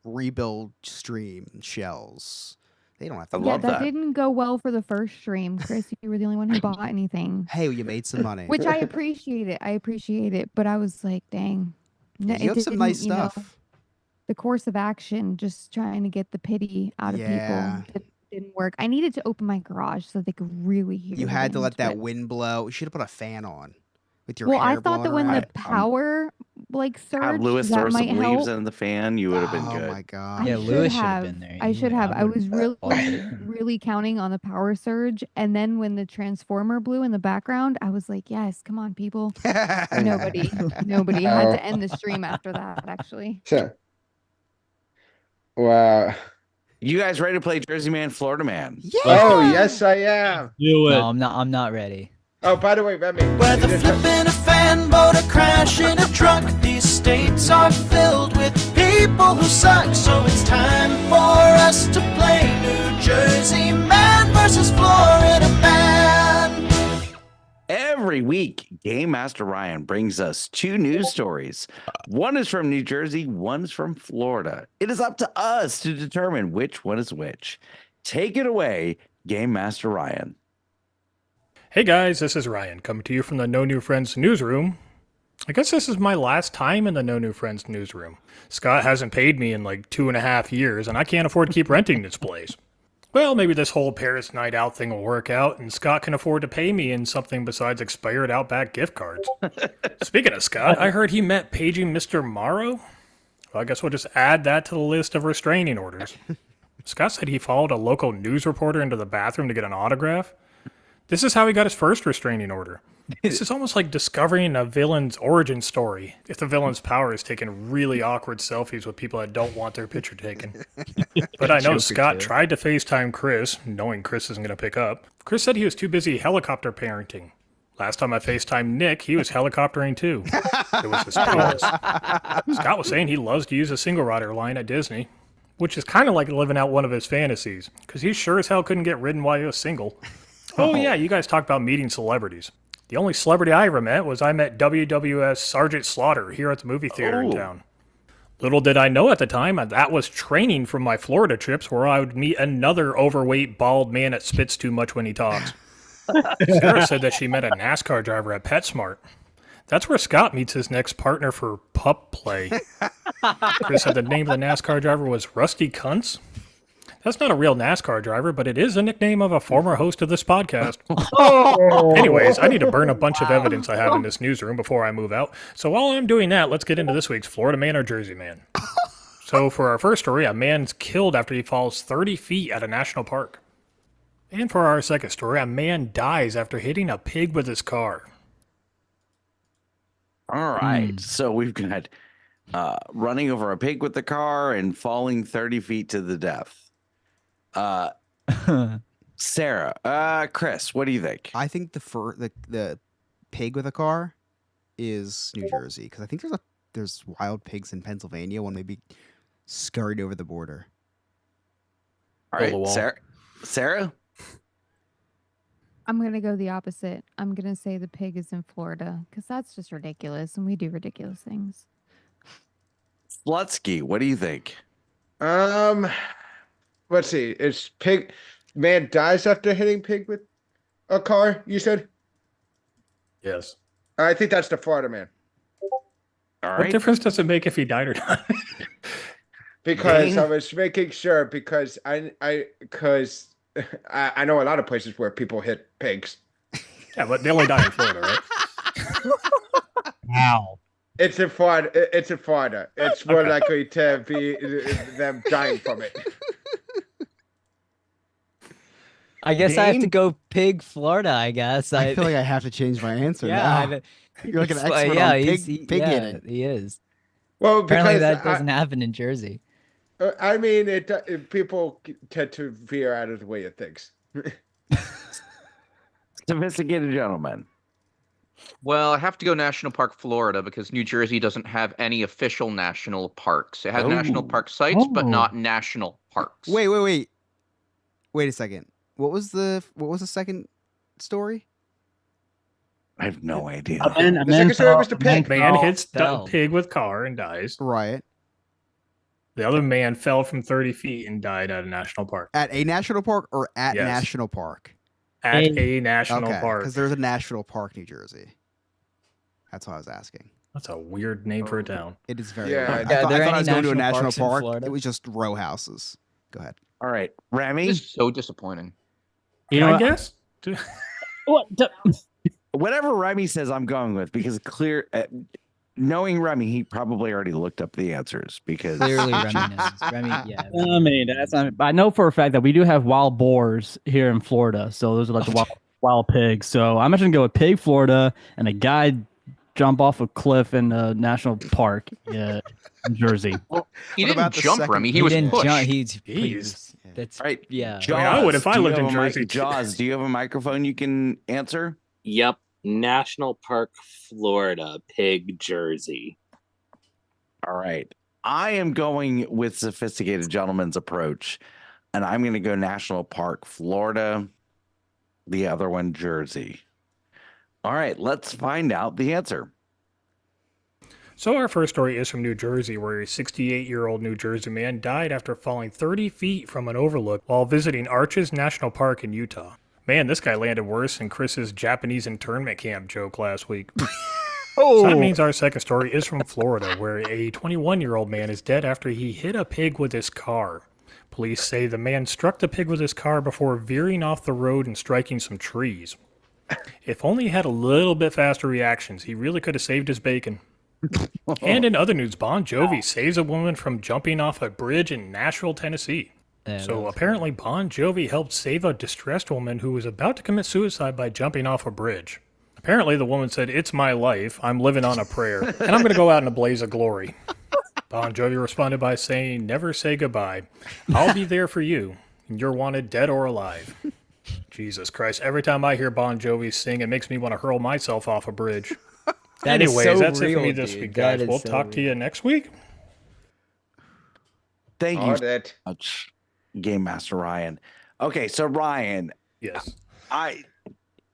Speaker 1: rebuild stream shells. They don't have to.
Speaker 2: I
Speaker 3: yeah,
Speaker 2: love
Speaker 3: that
Speaker 2: that.
Speaker 3: didn't go well for the first stream. Chris, you were the only one who bought anything.
Speaker 1: Hey, you made some money.
Speaker 3: Which I appreciate it. But I was like, dang.
Speaker 1: Yeah,
Speaker 3: it
Speaker 1: you have some nice
Speaker 3: didn't,
Speaker 1: stuff.
Speaker 3: The course of action, just trying to get the pity out of
Speaker 1: Yeah.
Speaker 3: people, didn't work. I needed to open my garage so they could really hear.
Speaker 1: You
Speaker 3: the
Speaker 1: had to
Speaker 3: wind,
Speaker 1: let that
Speaker 3: but-
Speaker 1: wind blow. You should have put a fan on with your
Speaker 3: Well,
Speaker 1: hair
Speaker 3: I thought that
Speaker 1: blowing
Speaker 3: when
Speaker 1: around.
Speaker 3: the power surged,
Speaker 2: Have Lewis
Speaker 3: that
Speaker 2: throw some
Speaker 3: might
Speaker 2: leaves
Speaker 3: help.
Speaker 2: in the fan. You would have been
Speaker 1: Oh
Speaker 2: good.
Speaker 1: my god.
Speaker 3: I
Speaker 6: Yeah,
Speaker 3: should
Speaker 6: Lewis should
Speaker 3: have.
Speaker 6: have been there.
Speaker 3: I
Speaker 6: You
Speaker 3: should
Speaker 6: would-
Speaker 3: have. I was
Speaker 6: would've bought it.
Speaker 3: really counting on the power surge, and then when the transformer blew in the background, I was like, "Yes, come on, people." Nobody had to end the stream after that. Actually,
Speaker 8: Sure. Wow.
Speaker 2: You guys ready to play Jersey Man, Florida Man?
Speaker 1: Yeah.
Speaker 8: Oh, yes, I am.
Speaker 9: do it.
Speaker 6: No, I'm not ready.
Speaker 8: Oh, by the way, Remy.
Speaker 10: Whether flipping a fan boat or crashing a truck, these states are filled with people who suck. So it's time for us to play New Jersey Man versus Florida Man.
Speaker 2: Every week, Game Master Ryan brings us 2 news stories. One is from New Jersey, one is from Florida. It is up to us to determine which one is which. Take it away, Game Master Ryan.
Speaker 7: Hey guys, this is Ryan coming to you from the No New Friends newsroom. I guess this is my last time in the No New Friends newsroom. Scott hasn't paid me in like 2.5 years, and I can't afford to keep renting this place. Well, maybe this whole Paris night out thing will work out, and Scott can afford to pay me in something besides expired Outback gift cards. Speaking of Scott, I heard he met paging Mr. Morrow. Well, I guess we'll just add that to the list of restraining orders. Scott said he followed a local news reporter into the bathroom to get an autograph. This is how he got his first restraining order. This is almost like discovering a villain's origin story. If the villain's power is taking really awkward selfies with people that don't want their picture taken. But I know Scott tried to FaceTime Chris, knowing Chris isn't going to pick up. Chris said he was too busy helicopter parenting. Last time I FaceTimed Nick, he was helicoptering too. It was his penis. Scott was saying he loves to use a single rider line at Disney, which is kind of like living out one of his fantasies, because he sure as hell couldn't get ridden while he was single. Oh yeah, you guys talked about meeting celebrities. The only celebrity I ever met was I met WWS Sergeant Slaughter here at the movie theater in town. Little did I know at the time that was training from my Florida trips where I would meet another overweight, bald man that spits too much when he talks. Sarah said that she met a NASCAR driver at PetSmart. That's where Scott meets his next partner for pup play. Chris said the name of the NASCAR driver was Rusty Kuntz. That's not a real NASCAR driver, but it is a nickname of a former host of this podcast. Anyways, I need to burn a bunch of evidence I have in this newsroom before I move out. So while I'm doing that, let's get into this week's Florida Man or Jersey Man. So for our first story, a man's killed after he falls 30 feet at a national park. And for our second story, a man dies after hitting a pig with his car.
Speaker 2: All right. So we've got running over a pig with the car and falling 30 feet to the death. Sarah, Chris, what do you think?
Speaker 1: I think the pig with a car is New Jersey, because I think there's wild pigs in Pennsylvania. One maybe scurried over the border.
Speaker 2: All right, Sarah?
Speaker 3: I'm going to go the opposite. I'm going to say the pig is in Florida because that's just ridiculous and we do ridiculous things.
Speaker 2: Slutsky, what do you think?
Speaker 8: Let's see. It's pig. Man dies after hitting pig with a car, you said?
Speaker 7: Yes.
Speaker 8: I think that's the Florida man.
Speaker 2: All
Speaker 7: What
Speaker 2: right.
Speaker 7: difference does it make if he died or not?
Speaker 8: Because
Speaker 2: Dane?
Speaker 8: I was making sure, because I know a lot of places where people hit pigs.
Speaker 7: Yeah, but they only die in Florida, right?
Speaker 9: Wow.
Speaker 8: It's in Florida. It's in Florida. It's more likely to be them dying from it.
Speaker 6: I guess I have to
Speaker 2: Dane?
Speaker 6: go pig Florida, I guess.
Speaker 1: I feel like I have to change my answer
Speaker 6: yeah,
Speaker 1: now. You're like an
Speaker 6: it's
Speaker 1: expert
Speaker 6: yeah,
Speaker 1: on
Speaker 6: he's-
Speaker 1: pig
Speaker 6: yeah,
Speaker 1: hitting.
Speaker 6: he is.
Speaker 8: Well,
Speaker 6: Apparently
Speaker 8: because
Speaker 6: that doesn't happen in Jersey.
Speaker 8: I mean, people tend to veer out of the way of things.
Speaker 2: Sophisticated gentlemen.
Speaker 4: Well, I have to go National Park, Florida, because New Jersey doesn't have any official national parks. It has national park sites, but not national parks.
Speaker 1: Wait a second. What was the second story?
Speaker 2: I have no idea.
Speaker 9: A man
Speaker 8: second story was the pig.
Speaker 7: Man hits the
Speaker 6: fell.
Speaker 7: pig with car and dies.
Speaker 1: Right.
Speaker 7: The other man fell from 30 feet and died at a national park.
Speaker 1: At a national park or at
Speaker 7: Yes.
Speaker 1: national park?
Speaker 7: At a national
Speaker 1: Okay,
Speaker 7: park.
Speaker 1: because there's a national park, New Jersey. That's what I was asking.
Speaker 7: That's a weird name for a town.
Speaker 1: It is very
Speaker 8: Yeah,
Speaker 1: weird.
Speaker 6: yeah,
Speaker 1: I
Speaker 6: are
Speaker 1: thought
Speaker 6: there
Speaker 1: I
Speaker 6: any
Speaker 1: was going to a
Speaker 6: national
Speaker 1: national
Speaker 6: parks in
Speaker 1: park.
Speaker 6: Florida?
Speaker 1: It was just row houses. Go ahead.
Speaker 2: All right, Remy.
Speaker 4: This is so disappointing.
Speaker 9: You know
Speaker 7: I
Speaker 9: what?
Speaker 7: guess.
Speaker 2: Whatever Remy says, I'm going with, because knowing Remy, he probably already looked up the answers because
Speaker 6: Clearly, Remy knows. Remy, yeah.
Speaker 9: I mean, that's not, I know for a fact that we do have wild boars here in Florida. So those are like the wild pigs. So I'm just gonna go with pig, Florida, and a guy jump off a cliff in a national park, in Jersey.
Speaker 4: He
Speaker 1: What
Speaker 4: didn't
Speaker 1: about the
Speaker 4: jump,
Speaker 1: second-
Speaker 4: Remy. He was
Speaker 6: didn't
Speaker 4: pushed.
Speaker 6: jump.
Speaker 7: Jeez.
Speaker 6: That's
Speaker 2: All right.
Speaker 6: yeah.
Speaker 2: Jaws,
Speaker 7: I would if I
Speaker 2: do you
Speaker 7: lived
Speaker 2: have
Speaker 7: in
Speaker 2: a mic-
Speaker 7: Jersey.
Speaker 2: Jaws, do you have a microphone you can answer?
Speaker 5: Yep. National Park, Florida, pig, Jersey.
Speaker 2: All right. I am going with sophisticated gentleman's approach, and I'm going to go National Park, Florida. The other one, Jersey. All right, let's find out the answer.
Speaker 7: So our first story is from New Jersey, where a 68-year-old New Jersey man died after falling 30 feet from an overlook while visiting Arches National Park in Utah. Man, this guy landed worse than Chris's Japanese internment camp joke last week. So that means our second story is from Florida, where a 21-year-old man is dead after he hit a pig with his car. Police say the man struck the pig with his car before veering off the road and striking some trees. If only he had a little bit faster reactions, he really could have saved his bacon. And in other news, Bon Jovi saves a woman from jumping off a bridge in Nashville, Tennessee.
Speaker 6: Yeah,
Speaker 7: So
Speaker 6: that's
Speaker 7: apparently Bon Jovi helped save a distressed woman who was about to commit suicide by jumping off a bridge. Apparently the woman said, "It's my life. I'm living on a prayer, and I'm going to go out in a blaze of glory." Bon Jovi responded by saying, "Never say goodbye. I'll be there for you. You're wanted dead or alive." Jesus Christ. Every time I hear Bon Jovi sing, it makes me want to hurl myself off a bridge.
Speaker 6: That is
Speaker 7: Anyways,
Speaker 6: so
Speaker 7: that's it for
Speaker 6: real,
Speaker 7: me this
Speaker 6: dude.
Speaker 7: week,
Speaker 6: That
Speaker 7: guys.
Speaker 6: is
Speaker 7: We'll
Speaker 6: so
Speaker 7: talk to
Speaker 6: real.
Speaker 7: you next week.
Speaker 2: Thank you
Speaker 8: Got
Speaker 2: so
Speaker 8: it.
Speaker 2: much, Game Master Ryan. Okay, so Ryan,
Speaker 7: Yes.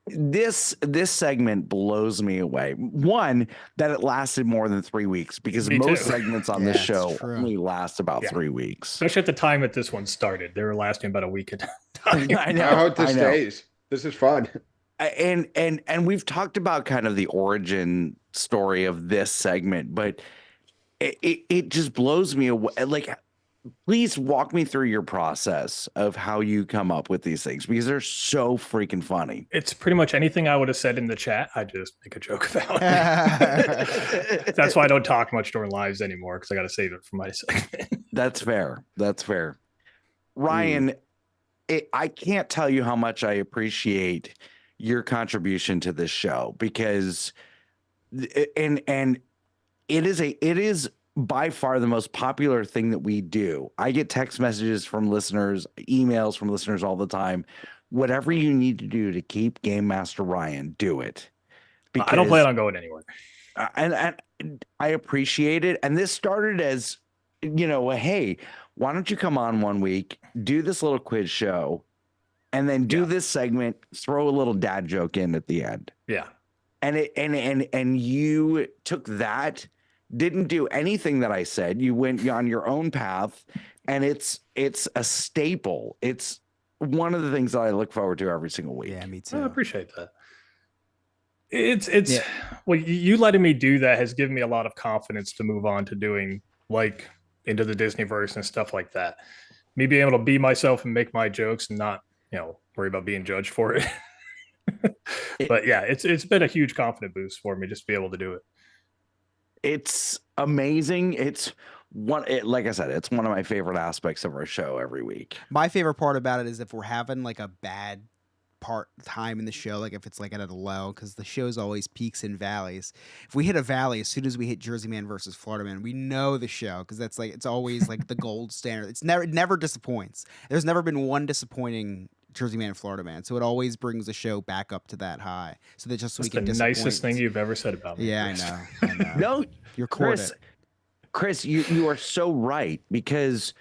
Speaker 2: this segment blows me away. One, that it lasted more than 3 weeks, because
Speaker 7: Me
Speaker 2: most
Speaker 7: too.
Speaker 2: segments on
Speaker 1: Yeah,
Speaker 2: this
Speaker 1: it's
Speaker 2: show
Speaker 1: true.
Speaker 2: only last about
Speaker 7: Yeah.
Speaker 2: 3 weeks.
Speaker 7: Especially at the time that this one started. They were lasting about a week at a time.
Speaker 2: I know.
Speaker 8: I hope this
Speaker 2: I know.
Speaker 8: stays. This is fun.
Speaker 2: And we've talked about kind of the origin story of this segment, but it just blows me away. Like, please walk me through your process of how you come up with these things, because they're so freaking funny.
Speaker 7: It's pretty much anything I would have said in the chat. I just make a joke about. That's why I don't talk much during lives anymore, because I got to save it for my segment.
Speaker 2: That's fair. That's fair. Ryan, I can't tell you how much I appreciate your contribution to this show, because and it is by far the most popular thing that we do. I get text messages from listeners, emails from listeners all the time. Whatever you need to do to keep Game Master Ryan, do it.
Speaker 7: I don't plan on going anywhere.
Speaker 2: And I appreciate it. And this started as, hey, why don't you come on one week, do this little quiz show, and then do this segment, throw a little dad joke in at the end.
Speaker 7: Yeah.
Speaker 2: And you took that, didn't do anything that I said. You went on your own path, and it's a staple. It's one of the things that I look forward to every single week.
Speaker 1: Yeah, me too.
Speaker 7: I appreciate that. It's well, you letting me do that has given me a lot of confidence to move on to doing like into the Disneyverse and stuff like that. Me being able to be myself and make my jokes and not, worry about being judged for it. But yeah, it's been a huge confidence boost for me just to be able to do it.
Speaker 2: It's amazing. Like I said, it's one of my favorite aspects of our show every week.
Speaker 1: My favorite part about it is if we're having like a bad time in the show, like if it's like at a low, because the show's always peaks and valleys. If we hit a valley, as soon as we hit Jersey Man versus Florida Man, we know the show, because that's like, it's always like the gold standard. It never disappoints. There's never been one disappointing Jersey Man and Florida Man, so it always brings the show back up to that high, so that just so
Speaker 7: That's
Speaker 1: we can
Speaker 7: the
Speaker 1: disappoint.
Speaker 7: nicest thing you've ever said about me.
Speaker 1: Yeah,
Speaker 7: Chris.
Speaker 1: I know.
Speaker 2: No,
Speaker 1: You're courted.
Speaker 2: Chris, you are so right, because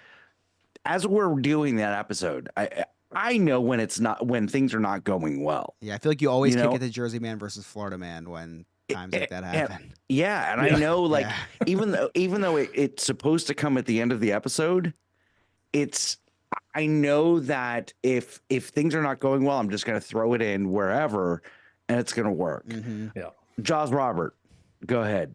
Speaker 2: as we're doing that episode, I know when things are not going well.
Speaker 1: Yeah, I feel like you always kick it to Jersey Man versus Florida Man when times like that happen.
Speaker 2: Yeah, and I know, like, even though it's supposed to come at the end of the episode, I know that if things are not going well, I'm just going to throw it in wherever, and it's going to work.
Speaker 1: Mm-hmm.
Speaker 7: Yeah.
Speaker 2: Jaws Robert, go ahead.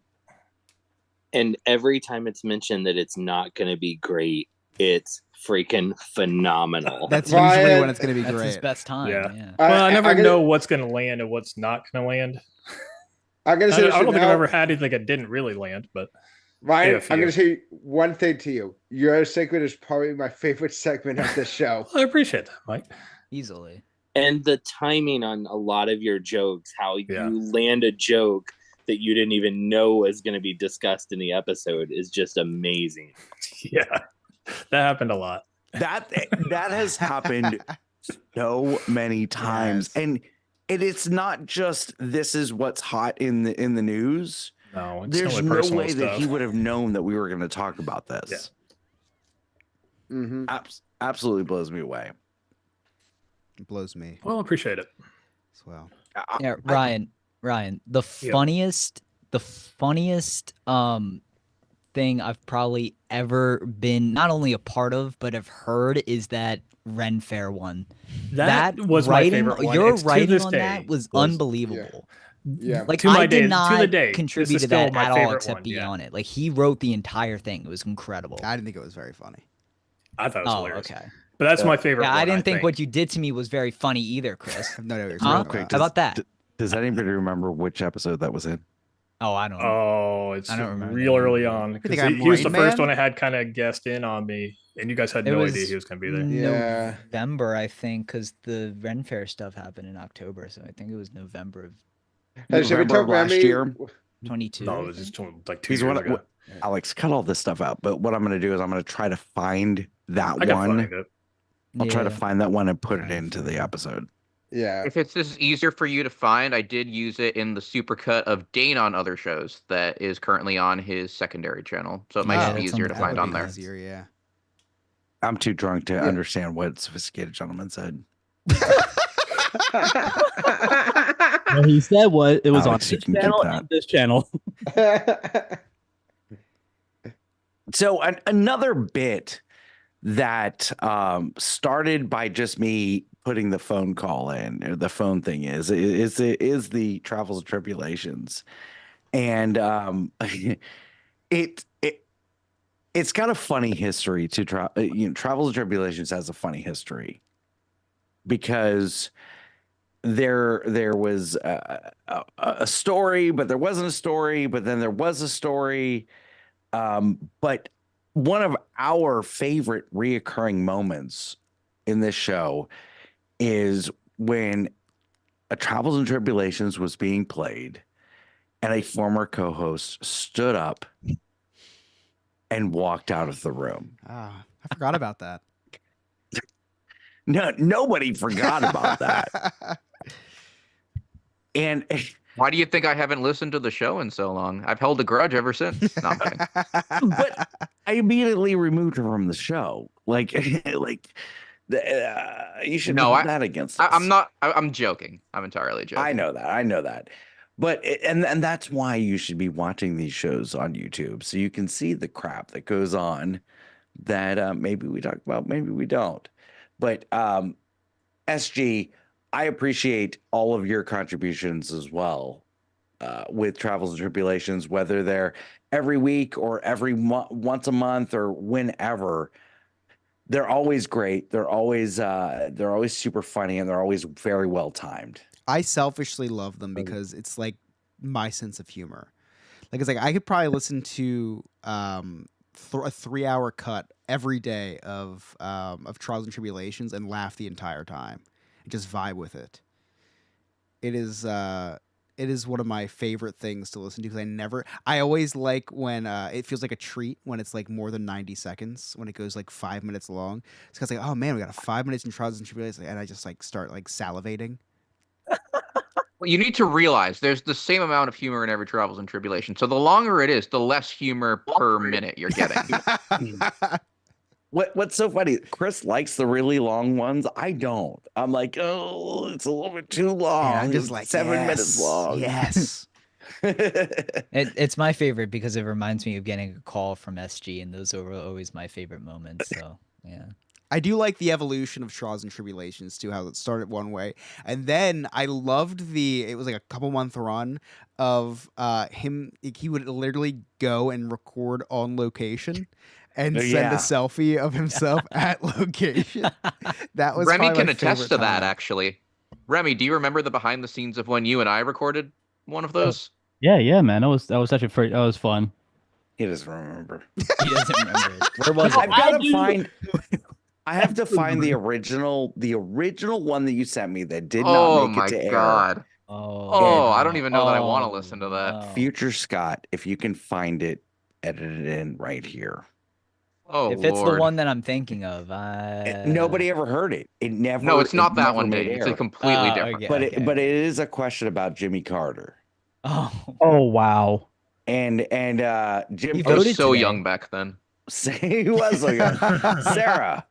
Speaker 5: And every time it's mentioned that it's not going to be great, it's freaking phenomenal.
Speaker 1: That's
Speaker 8: Ryan,
Speaker 1: usually when it's going to be
Speaker 6: That's
Speaker 1: great.
Speaker 6: his best time. Yeah.
Speaker 7: Well, I never
Speaker 8: gotta-
Speaker 7: know what's going to land and what's not going to land.
Speaker 8: I'm gonna
Speaker 7: I
Speaker 8: say
Speaker 7: don't
Speaker 8: this
Speaker 7: think I've
Speaker 8: now.
Speaker 7: ever had anything that didn't really land, but
Speaker 8: Ryan,
Speaker 7: if
Speaker 8: I'm
Speaker 7: you-
Speaker 8: gonna say one thing to you. Your segment is probably my favorite segment of the show.
Speaker 7: I appreciate that, Mike.
Speaker 6: Easily.
Speaker 5: And the timing on a lot of your jokes, how
Speaker 7: Yeah.
Speaker 5: you land a joke that you didn't even know was going to be discussed in the episode is just amazing.
Speaker 7: Yeah, that happened a lot.
Speaker 2: That has happened so many times,
Speaker 1: Yes.
Speaker 2: and it's not just this is what's hot in the news.
Speaker 7: No, it's
Speaker 2: There's
Speaker 7: only
Speaker 2: no
Speaker 7: personal
Speaker 2: way that
Speaker 7: stuff.
Speaker 2: he would have known that we were going to talk about this.
Speaker 8: Mm-hmm.
Speaker 2: Absolutely blows me away.
Speaker 1: It blows me
Speaker 7: Well, I appreciate it.
Speaker 1: as well.
Speaker 6: Yeah, Ryan. Ryan, the
Speaker 7: Yep.
Speaker 6: funniest thing I've probably ever been not only a part of but have heard is that Ren Fair one.
Speaker 7: That was my
Speaker 6: writing,
Speaker 7: favorite one.
Speaker 6: your
Speaker 7: It's to
Speaker 6: writing
Speaker 7: this
Speaker 6: on
Speaker 7: day
Speaker 6: that was
Speaker 7: was-
Speaker 6: unbelievable.
Speaker 8: Yeah.
Speaker 6: Like
Speaker 7: To my
Speaker 6: I
Speaker 7: day-
Speaker 6: did
Speaker 7: to
Speaker 6: not
Speaker 7: the day, this
Speaker 6: contribute
Speaker 7: is
Speaker 6: to
Speaker 7: still
Speaker 6: that
Speaker 7: my
Speaker 6: at all
Speaker 7: favorite
Speaker 6: except
Speaker 7: one,
Speaker 6: be
Speaker 7: yeah.
Speaker 6: on it. Like he wrote the entire thing. It was incredible.
Speaker 1: I didn't think it was very funny.
Speaker 7: I thought it was
Speaker 6: Oh,
Speaker 7: hilarious.
Speaker 6: okay.
Speaker 7: But that's my favorite
Speaker 6: Yeah,
Speaker 7: one,
Speaker 6: I didn't think what you did to me was very funny either, Chris.
Speaker 1: I have no idea what you're
Speaker 6: Huh?
Speaker 1: talking
Speaker 2: quick,
Speaker 1: about.
Speaker 6: How about that?
Speaker 2: Does anybody remember which episode that was in?
Speaker 6: Oh, I don't know.
Speaker 7: Oh, it's
Speaker 6: I don't remember
Speaker 7: real
Speaker 6: that
Speaker 7: early
Speaker 6: either.
Speaker 7: on.
Speaker 1: You
Speaker 7: 'cause
Speaker 1: think I'm
Speaker 7: he was the
Speaker 1: Rain
Speaker 7: first
Speaker 1: Man?
Speaker 7: one I had kind of guessed in on me, and you guys had
Speaker 6: It
Speaker 7: no
Speaker 6: was
Speaker 7: idea he was going to be there.
Speaker 8: Yeah.
Speaker 6: November, I think, because the Ren Fair stuff happened in October, so I think it was November of
Speaker 8: Hey, should we
Speaker 2: November
Speaker 8: talk
Speaker 2: of last
Speaker 8: Remy?
Speaker 2: year?
Speaker 6: 22.
Speaker 7: No,
Speaker 6: I
Speaker 7: it was
Speaker 6: think.
Speaker 7: just like 2
Speaker 2: He's
Speaker 7: years
Speaker 2: one.
Speaker 7: ago.
Speaker 2: Alex, cut all this stuff out. But what I'm going to do is I'm going to try to find that
Speaker 7: I can
Speaker 2: one.
Speaker 7: find it.
Speaker 2: I'll try to
Speaker 6: Yeah.
Speaker 2: find that one and put it into the episode.
Speaker 8: Yeah.
Speaker 4: If this is easier for you to find, I did use it in the supercut of Dane on Other Shows that is currently on his secondary channel. So it might
Speaker 6: Yeah,
Speaker 4: just be
Speaker 6: that's
Speaker 4: easier to
Speaker 6: on-
Speaker 1: That
Speaker 4: find
Speaker 1: would
Speaker 4: on
Speaker 1: be
Speaker 4: there.
Speaker 1: easier, yeah.
Speaker 2: I'm too drunk to
Speaker 8: Yeah.
Speaker 2: understand what Sophisticated Gentleman said.
Speaker 9: Well, he said what it was
Speaker 2: Alex,
Speaker 9: on
Speaker 2: you
Speaker 9: this
Speaker 2: can keep
Speaker 9: channel
Speaker 2: that.
Speaker 9: and this channel.
Speaker 2: So another bit that started by just me putting the phone call in, or the phone thing is the Travels and Tribulations, and it's got a funny history to Travels and Tribulations has a funny history because there was a story, but there wasn't a story, but then there was a story. But one of our favorite reoccurring moments in this show is when a Travels and Tribulations was being played and a former co-host stood up and walked out of the room.
Speaker 1: Ah, I forgot about that.
Speaker 2: No, nobody forgot about that. And
Speaker 4: Why do you think I haven't listened to the show in so long? I've held a grudge ever since. No, I'm kidding.
Speaker 2: but I immediately removed her from the show. Like you should
Speaker 4: No,
Speaker 2: hold that against us.
Speaker 4: I'm not. I'm joking. I'm entirely joking.
Speaker 2: I know that. But and that's why you should be watching these shows on YouTube, so you can see the crap that goes on that maybe we talk about, maybe we don't. But SG, I appreciate all of your contributions as well with Travels and Tribulations, whether they're every week or every once a month or whenever. They're always great. They're always super funny, and they're always very well timed.
Speaker 1: I selfishly love them because it's like my sense of humor. Like it's like I could probably listen to a 3-hour cut every day of Trials and Tribulations and laugh the entire time and just vibe with it. It is one of my favorite things to listen to because I always like when it feels like a treat when it's like more than 90 seconds, when it goes like 5 minutes long. It's because like, oh man, we got 5 minutes in Trials and Tribulations, and I just like start like salivating.
Speaker 4: Well, you need to realize there's the same amount of humor in every Travels and Tribulation. So the longer it is, the less humor per minute you're getting.
Speaker 2: What's so funny? Chris likes the really long ones. I don't. I'm like, oh, it's a little bit too long.
Speaker 1: And I'm just
Speaker 2: It's
Speaker 1: like
Speaker 2: 7 minutes
Speaker 1: yes,
Speaker 2: long.
Speaker 1: Yes.
Speaker 6: It's my favorite because it reminds me of getting a call from SG, and those are always my favorite moments. So yeah.
Speaker 1: I do like the evolution of Trials and Tribulations too, how it started one way. And then I loved it was like a couple month run of him. He would literally go and record on location and send
Speaker 2: Yeah.
Speaker 1: a selfie of himself at location. That was
Speaker 4: Remy
Speaker 1: probably
Speaker 4: can
Speaker 1: my
Speaker 4: attest
Speaker 1: favorite
Speaker 4: to that,
Speaker 1: time.
Speaker 4: actually. Remy, do you remember the behind the scenes of when you and I recorded one of those?
Speaker 9: Yeah, man. That was actually that was fun.
Speaker 2: He doesn't remember.
Speaker 6: He doesn't remember it. Where was
Speaker 2: I've
Speaker 6: it?
Speaker 2: got to find. I have to find the original one that you sent me that did not
Speaker 4: Oh
Speaker 2: make
Speaker 4: my
Speaker 2: it to air.
Speaker 4: god.
Speaker 6: Oh,
Speaker 4: I don't even know that I want to listen to that.
Speaker 6: no.
Speaker 2: Future Scott, if you can find it, edit it in right here.
Speaker 4: Oh,
Speaker 6: If it's the
Speaker 4: Lord.
Speaker 6: one that I'm thinking of,
Speaker 2: Nobody ever heard it. It never.
Speaker 4: No, it's not
Speaker 2: it
Speaker 4: that
Speaker 2: never
Speaker 4: one,
Speaker 2: made
Speaker 4: Dave. It's
Speaker 2: air.
Speaker 4: a completely different.
Speaker 6: okay,
Speaker 2: But
Speaker 6: okay.
Speaker 2: it is a question about Jimmy Carter
Speaker 6: Oh,
Speaker 9: Oh wow.
Speaker 2: and Jim.
Speaker 6: He
Speaker 4: I was
Speaker 6: voted
Speaker 4: so
Speaker 6: today.
Speaker 4: young back then.
Speaker 2: He was so young. Sarah,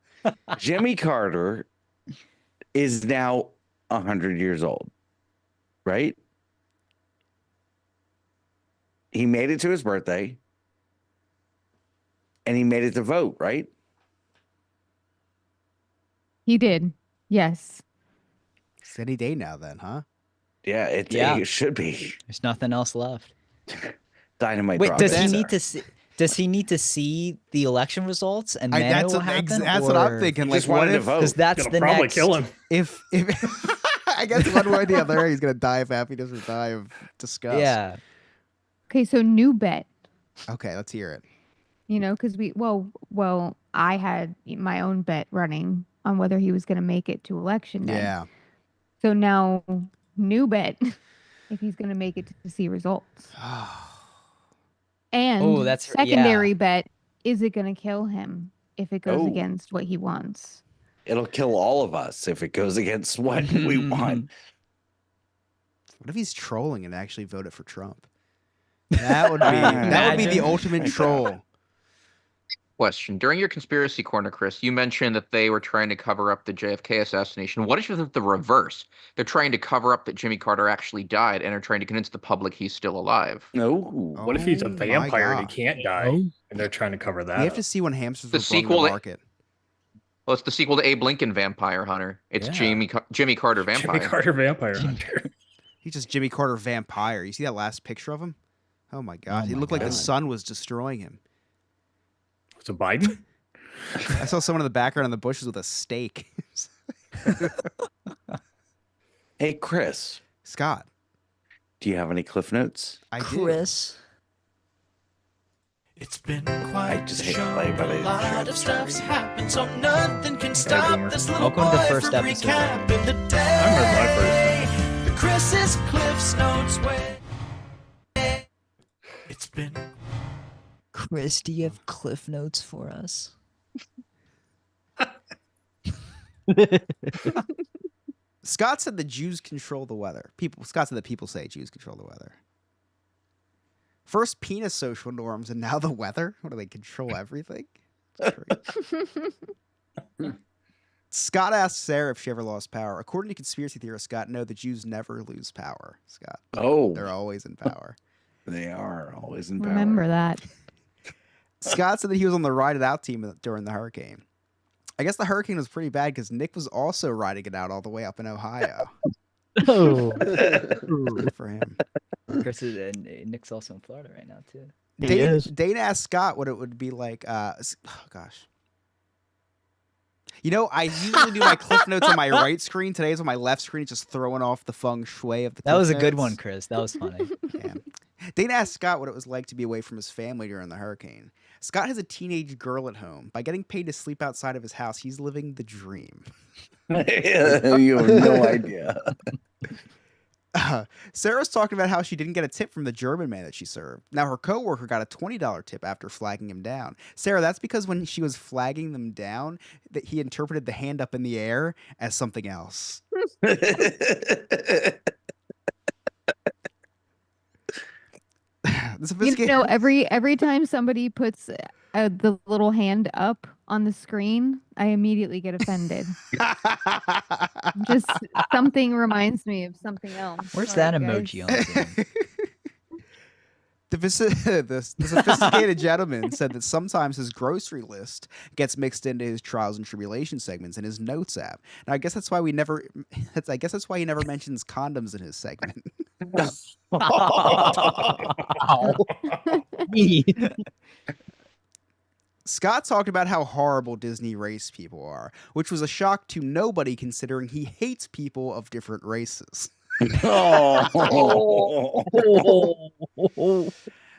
Speaker 2: Jimmy Carter is now 100 years old, right? he made it to his birthday, and he made it to vote, right?
Speaker 3: He did. Yes.
Speaker 1: It's any day now, then, huh?
Speaker 2: Yeah,
Speaker 6: Yeah.
Speaker 2: it should be.
Speaker 6: There's nothing else left.
Speaker 2: Dynamite.
Speaker 6: Wait,
Speaker 2: drop
Speaker 6: does
Speaker 2: it,
Speaker 6: he
Speaker 2: sir.
Speaker 6: need to see? Does he need to see the election results and then
Speaker 1: That's,
Speaker 6: it will happen?
Speaker 1: that's what I'm
Speaker 6: or-
Speaker 1: thinking.
Speaker 2: He
Speaker 1: Like,
Speaker 2: just
Speaker 1: what
Speaker 2: wanted to
Speaker 1: if,
Speaker 2: vote.
Speaker 6: Because that's
Speaker 7: Gonna
Speaker 6: the
Speaker 7: probably
Speaker 6: next.
Speaker 7: kill him.
Speaker 1: if I guess one way or the other, he's gonna die of happiness or die of disgust.
Speaker 6: Yeah.
Speaker 3: Okay, so new bet.
Speaker 1: Okay, let's hear it.
Speaker 3: You know, because I had my own bet running on whether he was going to make it to election day.
Speaker 1: Yeah.
Speaker 3: So now, new bet if he's going to make it to see results. And
Speaker 6: Oh, that's
Speaker 3: secondary bet, is it going to kill him if it goes
Speaker 2: Oh.
Speaker 3: against what he wants?
Speaker 2: It'll kill all of us if it goes against what we want.
Speaker 1: What if he's trolling and actually voted for Trump? That would be the
Speaker 6: Imagine.
Speaker 1: ultimate troll.
Speaker 4: Question. During your conspiracy corner, Chris, you mentioned that they were trying to cover up the JFK assassination. What if it's the reverse? They're trying to cover up that Jimmy Carter actually died and are trying to convince the public he's still alive.
Speaker 2: No.
Speaker 7: What if he's a
Speaker 1: Oh my
Speaker 7: vampire and he
Speaker 1: God.
Speaker 7: can't die? And they're trying to cover that.
Speaker 1: We have
Speaker 7: up.
Speaker 1: to see when hamsters
Speaker 4: The
Speaker 1: were brought to
Speaker 4: sequel-
Speaker 1: market.
Speaker 4: Well, it's the sequel to Abe Lincoln Vampire Hunter. It's
Speaker 7: Yeah.
Speaker 4: Jimmy Carter Vampire.
Speaker 7: Jimmy Carter Vampire Hunter.
Speaker 1: He's just Jimmy Carter vampire. You see that last picture of him? Oh my God. He
Speaker 6: my
Speaker 1: looked like the
Speaker 6: God.
Speaker 1: sun was destroying him.
Speaker 7: Was it Biden?
Speaker 1: I saw someone in the background in the bushes with a stake.
Speaker 2: Hey, Chris,
Speaker 1: Scott,
Speaker 2: do you have any Cliff Notes?
Speaker 1: I do.
Speaker 6: Chris.
Speaker 10: It's been quite
Speaker 2: just
Speaker 10: the
Speaker 2: hate to
Speaker 10: show.
Speaker 2: play, but
Speaker 10: A
Speaker 2: it's
Speaker 10: lot
Speaker 2: true.
Speaker 10: of stuff's happened, so nothing can stop
Speaker 7: boomer.
Speaker 10: this little
Speaker 6: Welcome to
Speaker 10: boy
Speaker 6: first
Speaker 10: from
Speaker 6: episode.
Speaker 10: recapping the day.
Speaker 7: I remember my
Speaker 10: The Chris's Cliff's Notes way. It's been
Speaker 6: Chris, do you have cliff notes for us?
Speaker 1: Scott said the Jews control the weather. Scott said that people say Jews control the weather. First penis social norms and now the weather? What do they control everything? That's great. Scott asked Sarah if she ever lost power. According to conspiracy theorist Scott, no, the Jews never lose power, Scott.
Speaker 2: Oh,
Speaker 1: They're always in power.
Speaker 2: they are always in power.
Speaker 3: Remember that.
Speaker 1: Scott said that he was on the Ride It Out team during the hurricane. I guess the hurricane was pretty bad because Nick was also riding it out all the way up in Ohio.
Speaker 9: Oh.
Speaker 1: Good for him.
Speaker 6: Chris is and Nick's also in Florida right now too.
Speaker 9: He is.
Speaker 1: Dana asked Scott what it would be like. Oh gosh. You know, I usually do my cliff notes on my right screen. Today's on my left screen, just throwing off the feng shui of the.
Speaker 6: That was a
Speaker 1: cliff
Speaker 6: good
Speaker 1: notes.
Speaker 6: one, Chris. That was funny.
Speaker 1: Yeah. Dana asked Scott what it was like to be away from his family during the hurricane. Scott has a teenage girl at home. By getting paid to sleep outside of his house, he's living the dream.
Speaker 2: You have no idea.
Speaker 1: Sarah's talking about how she didn't get a tip from the German man that she served. Now her coworker got a $20 tip after flagging him down. Sarah, that's because when she was flagging them down, that he interpreted the hand up in the air as something else. The
Speaker 3: You
Speaker 1: sophisticated-
Speaker 3: know, every time somebody puts the little hand up on the screen, I immediately get offended. Just something reminds me of something else.
Speaker 6: Where's
Speaker 3: Sorry,
Speaker 6: that
Speaker 3: guys.
Speaker 6: emoji on? Zoom?
Speaker 1: The sophisticated gentleman said that sometimes his grocery list gets mixed into his trials and tribulations segments in his notes app. Now, I guess that's why he never mentions condoms in his segment. Scott talked about how horrible Disney race people are, which was a shock to nobody considering he hates people of different races.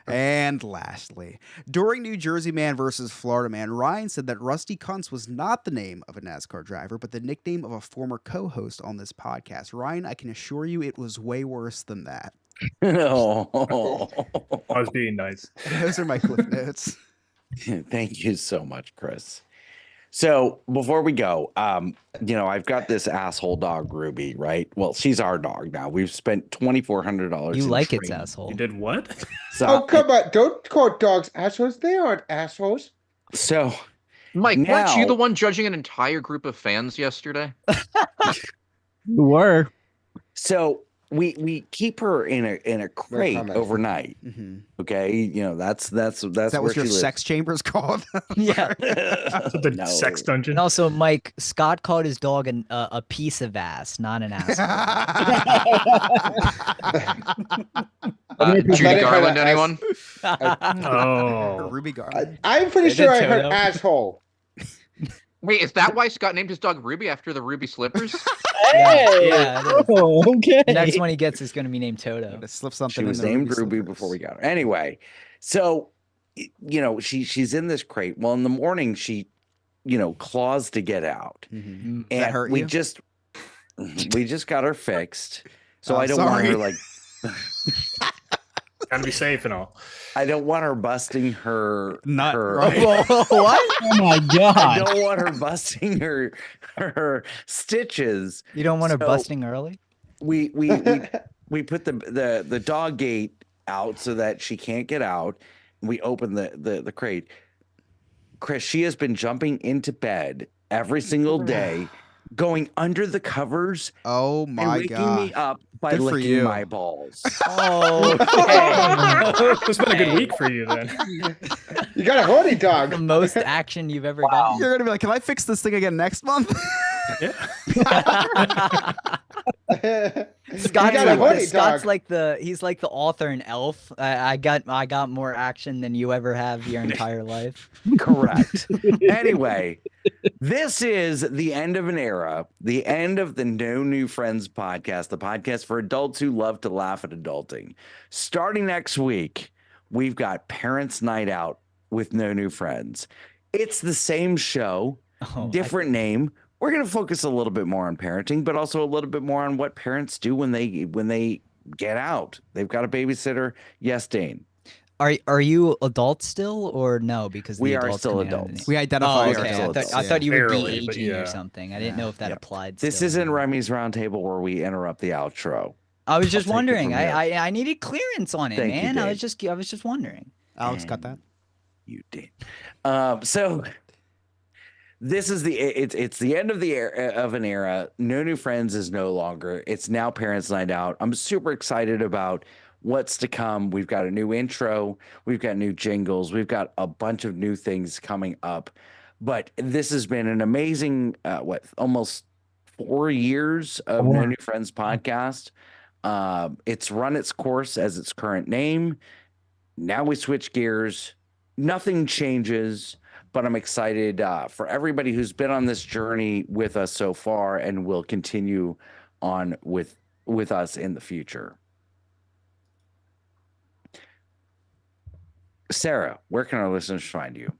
Speaker 1: And lastly, during New Jersey Man versus Florida Man, Ryan said that Rusty Kuntz was not the name of a NASCAR driver, but the nickname of a former co-host on this podcast. Ryan, I can assure you it was way worse than that.
Speaker 2: No.
Speaker 7: I was being nice.
Speaker 1: Those are my clip notes.
Speaker 2: Thank you so much, Chris. So before we go, I've got this asshole dog, Ruby, right? Well, she's our dog now. We've spent $2,400.
Speaker 6: You
Speaker 2: in
Speaker 6: like its
Speaker 2: training.
Speaker 6: asshole.
Speaker 7: You did what?
Speaker 2: So,
Speaker 8: Oh, come on. Don't call dogs assholes. They aren't assholes.
Speaker 2: So
Speaker 4: Mike, weren't you
Speaker 2: Now-
Speaker 4: the one judging an entire group of fans yesterday?
Speaker 9: You were.
Speaker 2: So we keep her in a crate
Speaker 8: comment.
Speaker 2: overnight.
Speaker 1: Mm-hmm.
Speaker 2: Okay, you know that's
Speaker 1: Is that
Speaker 2: where
Speaker 1: what
Speaker 2: she
Speaker 1: your
Speaker 2: lives.
Speaker 1: sex chamber's called?
Speaker 6: Yeah.
Speaker 7: The
Speaker 2: No.
Speaker 7: sex dungeon.
Speaker 6: And also, Mike, Scott called his dog a piece of ass, not an ass.
Speaker 4: Judy
Speaker 8: Let it
Speaker 4: Garland,
Speaker 8: hurt
Speaker 4: anyone?
Speaker 7: Oh.
Speaker 1: Ruby Garland.
Speaker 8: I'm pretty
Speaker 6: Is
Speaker 8: sure
Speaker 6: it
Speaker 8: I heard
Speaker 6: Toto?
Speaker 8: asshole.
Speaker 4: Wait, is that why Scott named his dog Ruby after the Ruby Slippers?
Speaker 6: Yeah, it is.
Speaker 9: Oh, okay.
Speaker 6: The next one he gets is going to be named Toto.
Speaker 1: Gotta slip something.
Speaker 2: She
Speaker 1: in
Speaker 2: was
Speaker 1: the
Speaker 2: named
Speaker 1: Ruby
Speaker 2: Ruby
Speaker 1: slippers.
Speaker 2: before we got her. Anyway, so you know she's in this crate. Well, in the morning she, claws to get out,
Speaker 1: Mhm.
Speaker 2: and
Speaker 1: That hurt
Speaker 2: we
Speaker 1: you?
Speaker 2: just got her fixed. So
Speaker 1: Oh,
Speaker 2: I don't want her
Speaker 1: sorry.
Speaker 7: Gotta be safe and all.
Speaker 2: I don't want her busting her
Speaker 1: Nut,
Speaker 2: her.
Speaker 1: right?
Speaker 6: What?
Speaker 9: Oh my
Speaker 2: I
Speaker 9: god.
Speaker 2: don't want her busting her stitches.
Speaker 6: You don't want her
Speaker 2: So-
Speaker 6: busting early?
Speaker 2: We we put the dog gate out so that she can't get out. We open the crate. Chris, she has been jumping into bed every single day, going under the covers
Speaker 1: Oh
Speaker 2: and
Speaker 1: my
Speaker 2: waking
Speaker 1: god.
Speaker 2: me up by
Speaker 1: Good for
Speaker 2: licking
Speaker 1: you.
Speaker 2: my balls.
Speaker 6: Oh,
Speaker 7: It's been a good week for you then.
Speaker 8: You got a horny
Speaker 6: the
Speaker 8: dog.
Speaker 6: most action you've ever gotten.
Speaker 1: You're gonna be like, can I fix this thing again next month?
Speaker 6: Scott's,
Speaker 8: got a horny
Speaker 6: Scott's
Speaker 8: dog.
Speaker 6: like he's like the author in Elf. I got more action than you ever have your entire life.
Speaker 2: Correct. Anyway, this is the end of an era, the end of the No New Friends podcast, the podcast for adults who love to laugh at adulting. Starting next week, we've got Parents Night Out with No New Friends. It's the same show,
Speaker 6: Oh,
Speaker 2: different name. We're going to focus a little bit more on parenting, but also a little bit more on what parents do when they get out. They've got a babysitter. Yes, Dane.
Speaker 6: Are you adults still or no? Because
Speaker 2: We
Speaker 6: the
Speaker 2: are
Speaker 6: adults
Speaker 2: still
Speaker 6: coming out of the
Speaker 2: adults.
Speaker 6: name.
Speaker 1: We identify
Speaker 6: Oh,
Speaker 1: as
Speaker 6: okay.
Speaker 1: adults.
Speaker 6: I thought you would
Speaker 7: Barely,
Speaker 6: be
Speaker 7: but
Speaker 6: aging or
Speaker 7: yeah.
Speaker 6: something. I didn't know if that applied.
Speaker 2: This
Speaker 6: still.
Speaker 2: isn't Remy's Roundtable where we interrupt the outro.
Speaker 6: I was just
Speaker 2: take it
Speaker 6: wondering.
Speaker 2: from here.
Speaker 6: I needed clearance on it,
Speaker 2: Thank you,
Speaker 6: man. I
Speaker 2: Dave.
Speaker 6: was just wondering.
Speaker 1: Alex got that.
Speaker 2: You did. So this is it's the end of the era of an era. No New Friends is no longer. It's now Parents Night Out. I'm super excited about what's to come. We've got a new intro. We've got new jingles. We've got a bunch of new things coming up. But this has been an amazing almost 4 years of No New Friends podcast. It's run its course as its current name. Now we switch gears. Nothing changes, but I'm excited for everybody who's been on this journey with us so far and will continue on with us in the future. Sarah, where can our listeners find you?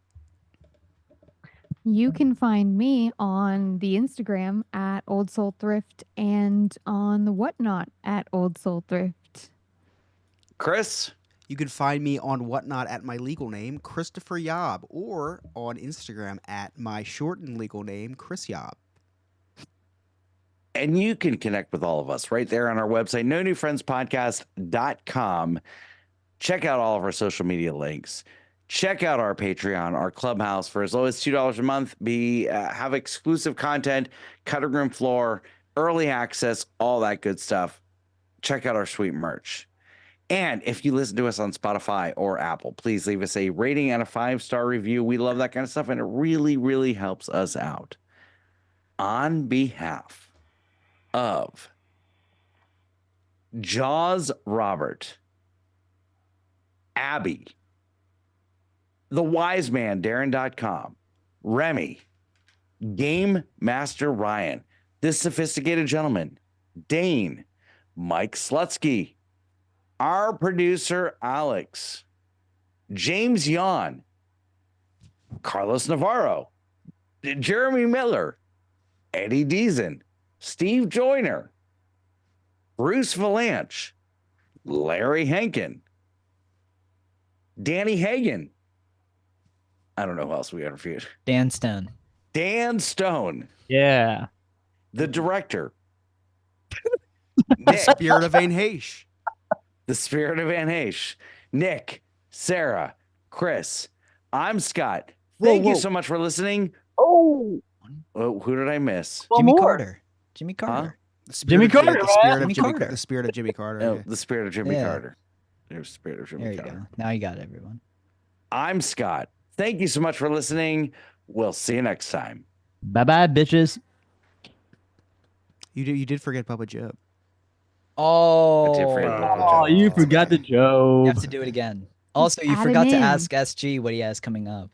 Speaker 3: You can find me on the Instagram at Old Soul Thrift and on the Whatnot at Old Soul Thrift.
Speaker 2: Chris?
Speaker 1: You can find me on Whatnot at my legal name, Christopher Yob, or on Instagram at my shortened legal name, Chris Yob.
Speaker 2: And you can connect with all of us right there on our website, nonewfriendspodcast.com. Check out all of our social media links. Check out our Patreon, our Clubhouse for as low as $2 a month. Have exclusive content, cutting room floor, early access, all that good stuff. Check out our sweet merch. And if you listen to us on Spotify or Apple, please leave us a rating and a 5-star review. We love that kind of stuff, and it really, really helps us out. On behalf of Jaws Robert, Abby, The Wise Man, Darren.com, Remy, Game Master Ryan, This Sophisticated Gentleman, Dane, Mike Slutsky, our producer, Alex, James Yon, Carlos Navarro, Jeremy Miller, Eddie Deason, Steve Joyner, Bruce Valanche, Larry Henkin, Danny Hagen. I don't know who else we interviewed.
Speaker 6: Dan Stone.
Speaker 2: Dan Stone,
Speaker 9: Yeah.
Speaker 2: the director.
Speaker 1: The
Speaker 2: Nick,
Speaker 1: spirit of Van Heesh.
Speaker 2: the spirit of Van Heesh. Nick, Sarah, Chris, I'm Scott. Thank you so much for listening.
Speaker 9: Oh,
Speaker 2: Oh, who did I miss?
Speaker 9: one
Speaker 6: Jimmy
Speaker 9: more.
Speaker 6: Carter. Jimmy Carter.
Speaker 9: Jimmy Carter,
Speaker 1: the spirit
Speaker 6: Jimmy
Speaker 1: of Jimmy,
Speaker 6: Carter.
Speaker 1: the spirit of Jimmy Carter.
Speaker 2: Oh,
Speaker 1: yeah.
Speaker 2: the spirit of Jimmy
Speaker 6: Yeah.
Speaker 2: Carter. There's the spirit of Jimmy
Speaker 6: There you
Speaker 2: Carter.
Speaker 6: go. Now you got everyone.
Speaker 2: I'm Scott. Thank you so much for listening. We'll see you next time.
Speaker 9: Bye bye, bitches.
Speaker 1: You did forget Bubba Job.
Speaker 6: Oh,
Speaker 9: Oh, you forgot the
Speaker 6: You
Speaker 9: joke.
Speaker 6: have to do it again. Also, you
Speaker 3: Add him
Speaker 6: forgot to
Speaker 3: in.
Speaker 6: ask SG what he has coming up.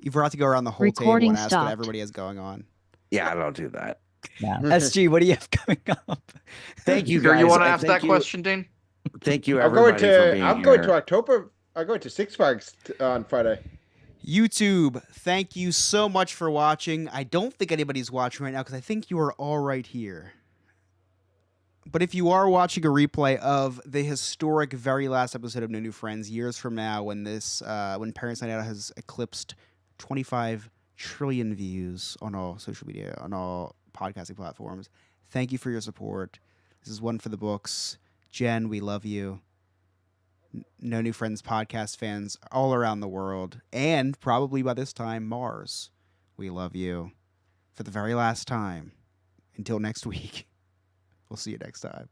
Speaker 1: You forgot to go around the whole
Speaker 11: Recording
Speaker 1: table and ask what
Speaker 11: stopped.
Speaker 1: everybody has going on.
Speaker 2: Yeah, I don't do that.
Speaker 9: Yeah.
Speaker 6: SG, what do you have coming up?
Speaker 2: Thank you
Speaker 4: Sure,
Speaker 2: guys.
Speaker 4: you want to
Speaker 2: and
Speaker 4: ask
Speaker 2: thank
Speaker 4: that
Speaker 2: you-
Speaker 4: question, Dean?
Speaker 2: Thank you,
Speaker 8: I'm going
Speaker 2: everybody, for being
Speaker 8: to. I'm
Speaker 2: here.
Speaker 8: going to October. I'm going to Six Flags on Friday.
Speaker 1: YouTube, thank you so much for watching. I don't think anybody's watching right now because I think you are all right here. But if you are watching a replay of the historic very last episode of No New Friends years from now, when when Parents Night Out has eclipsed 25 trillion views on all social media, on all podcasting platforms, thank you for your support. This is one for the books. Jen, we love you. No New Friends podcast fans all around the world, and probably by this time, Mars. We love you for the very last time. Until next week, we'll see you next time.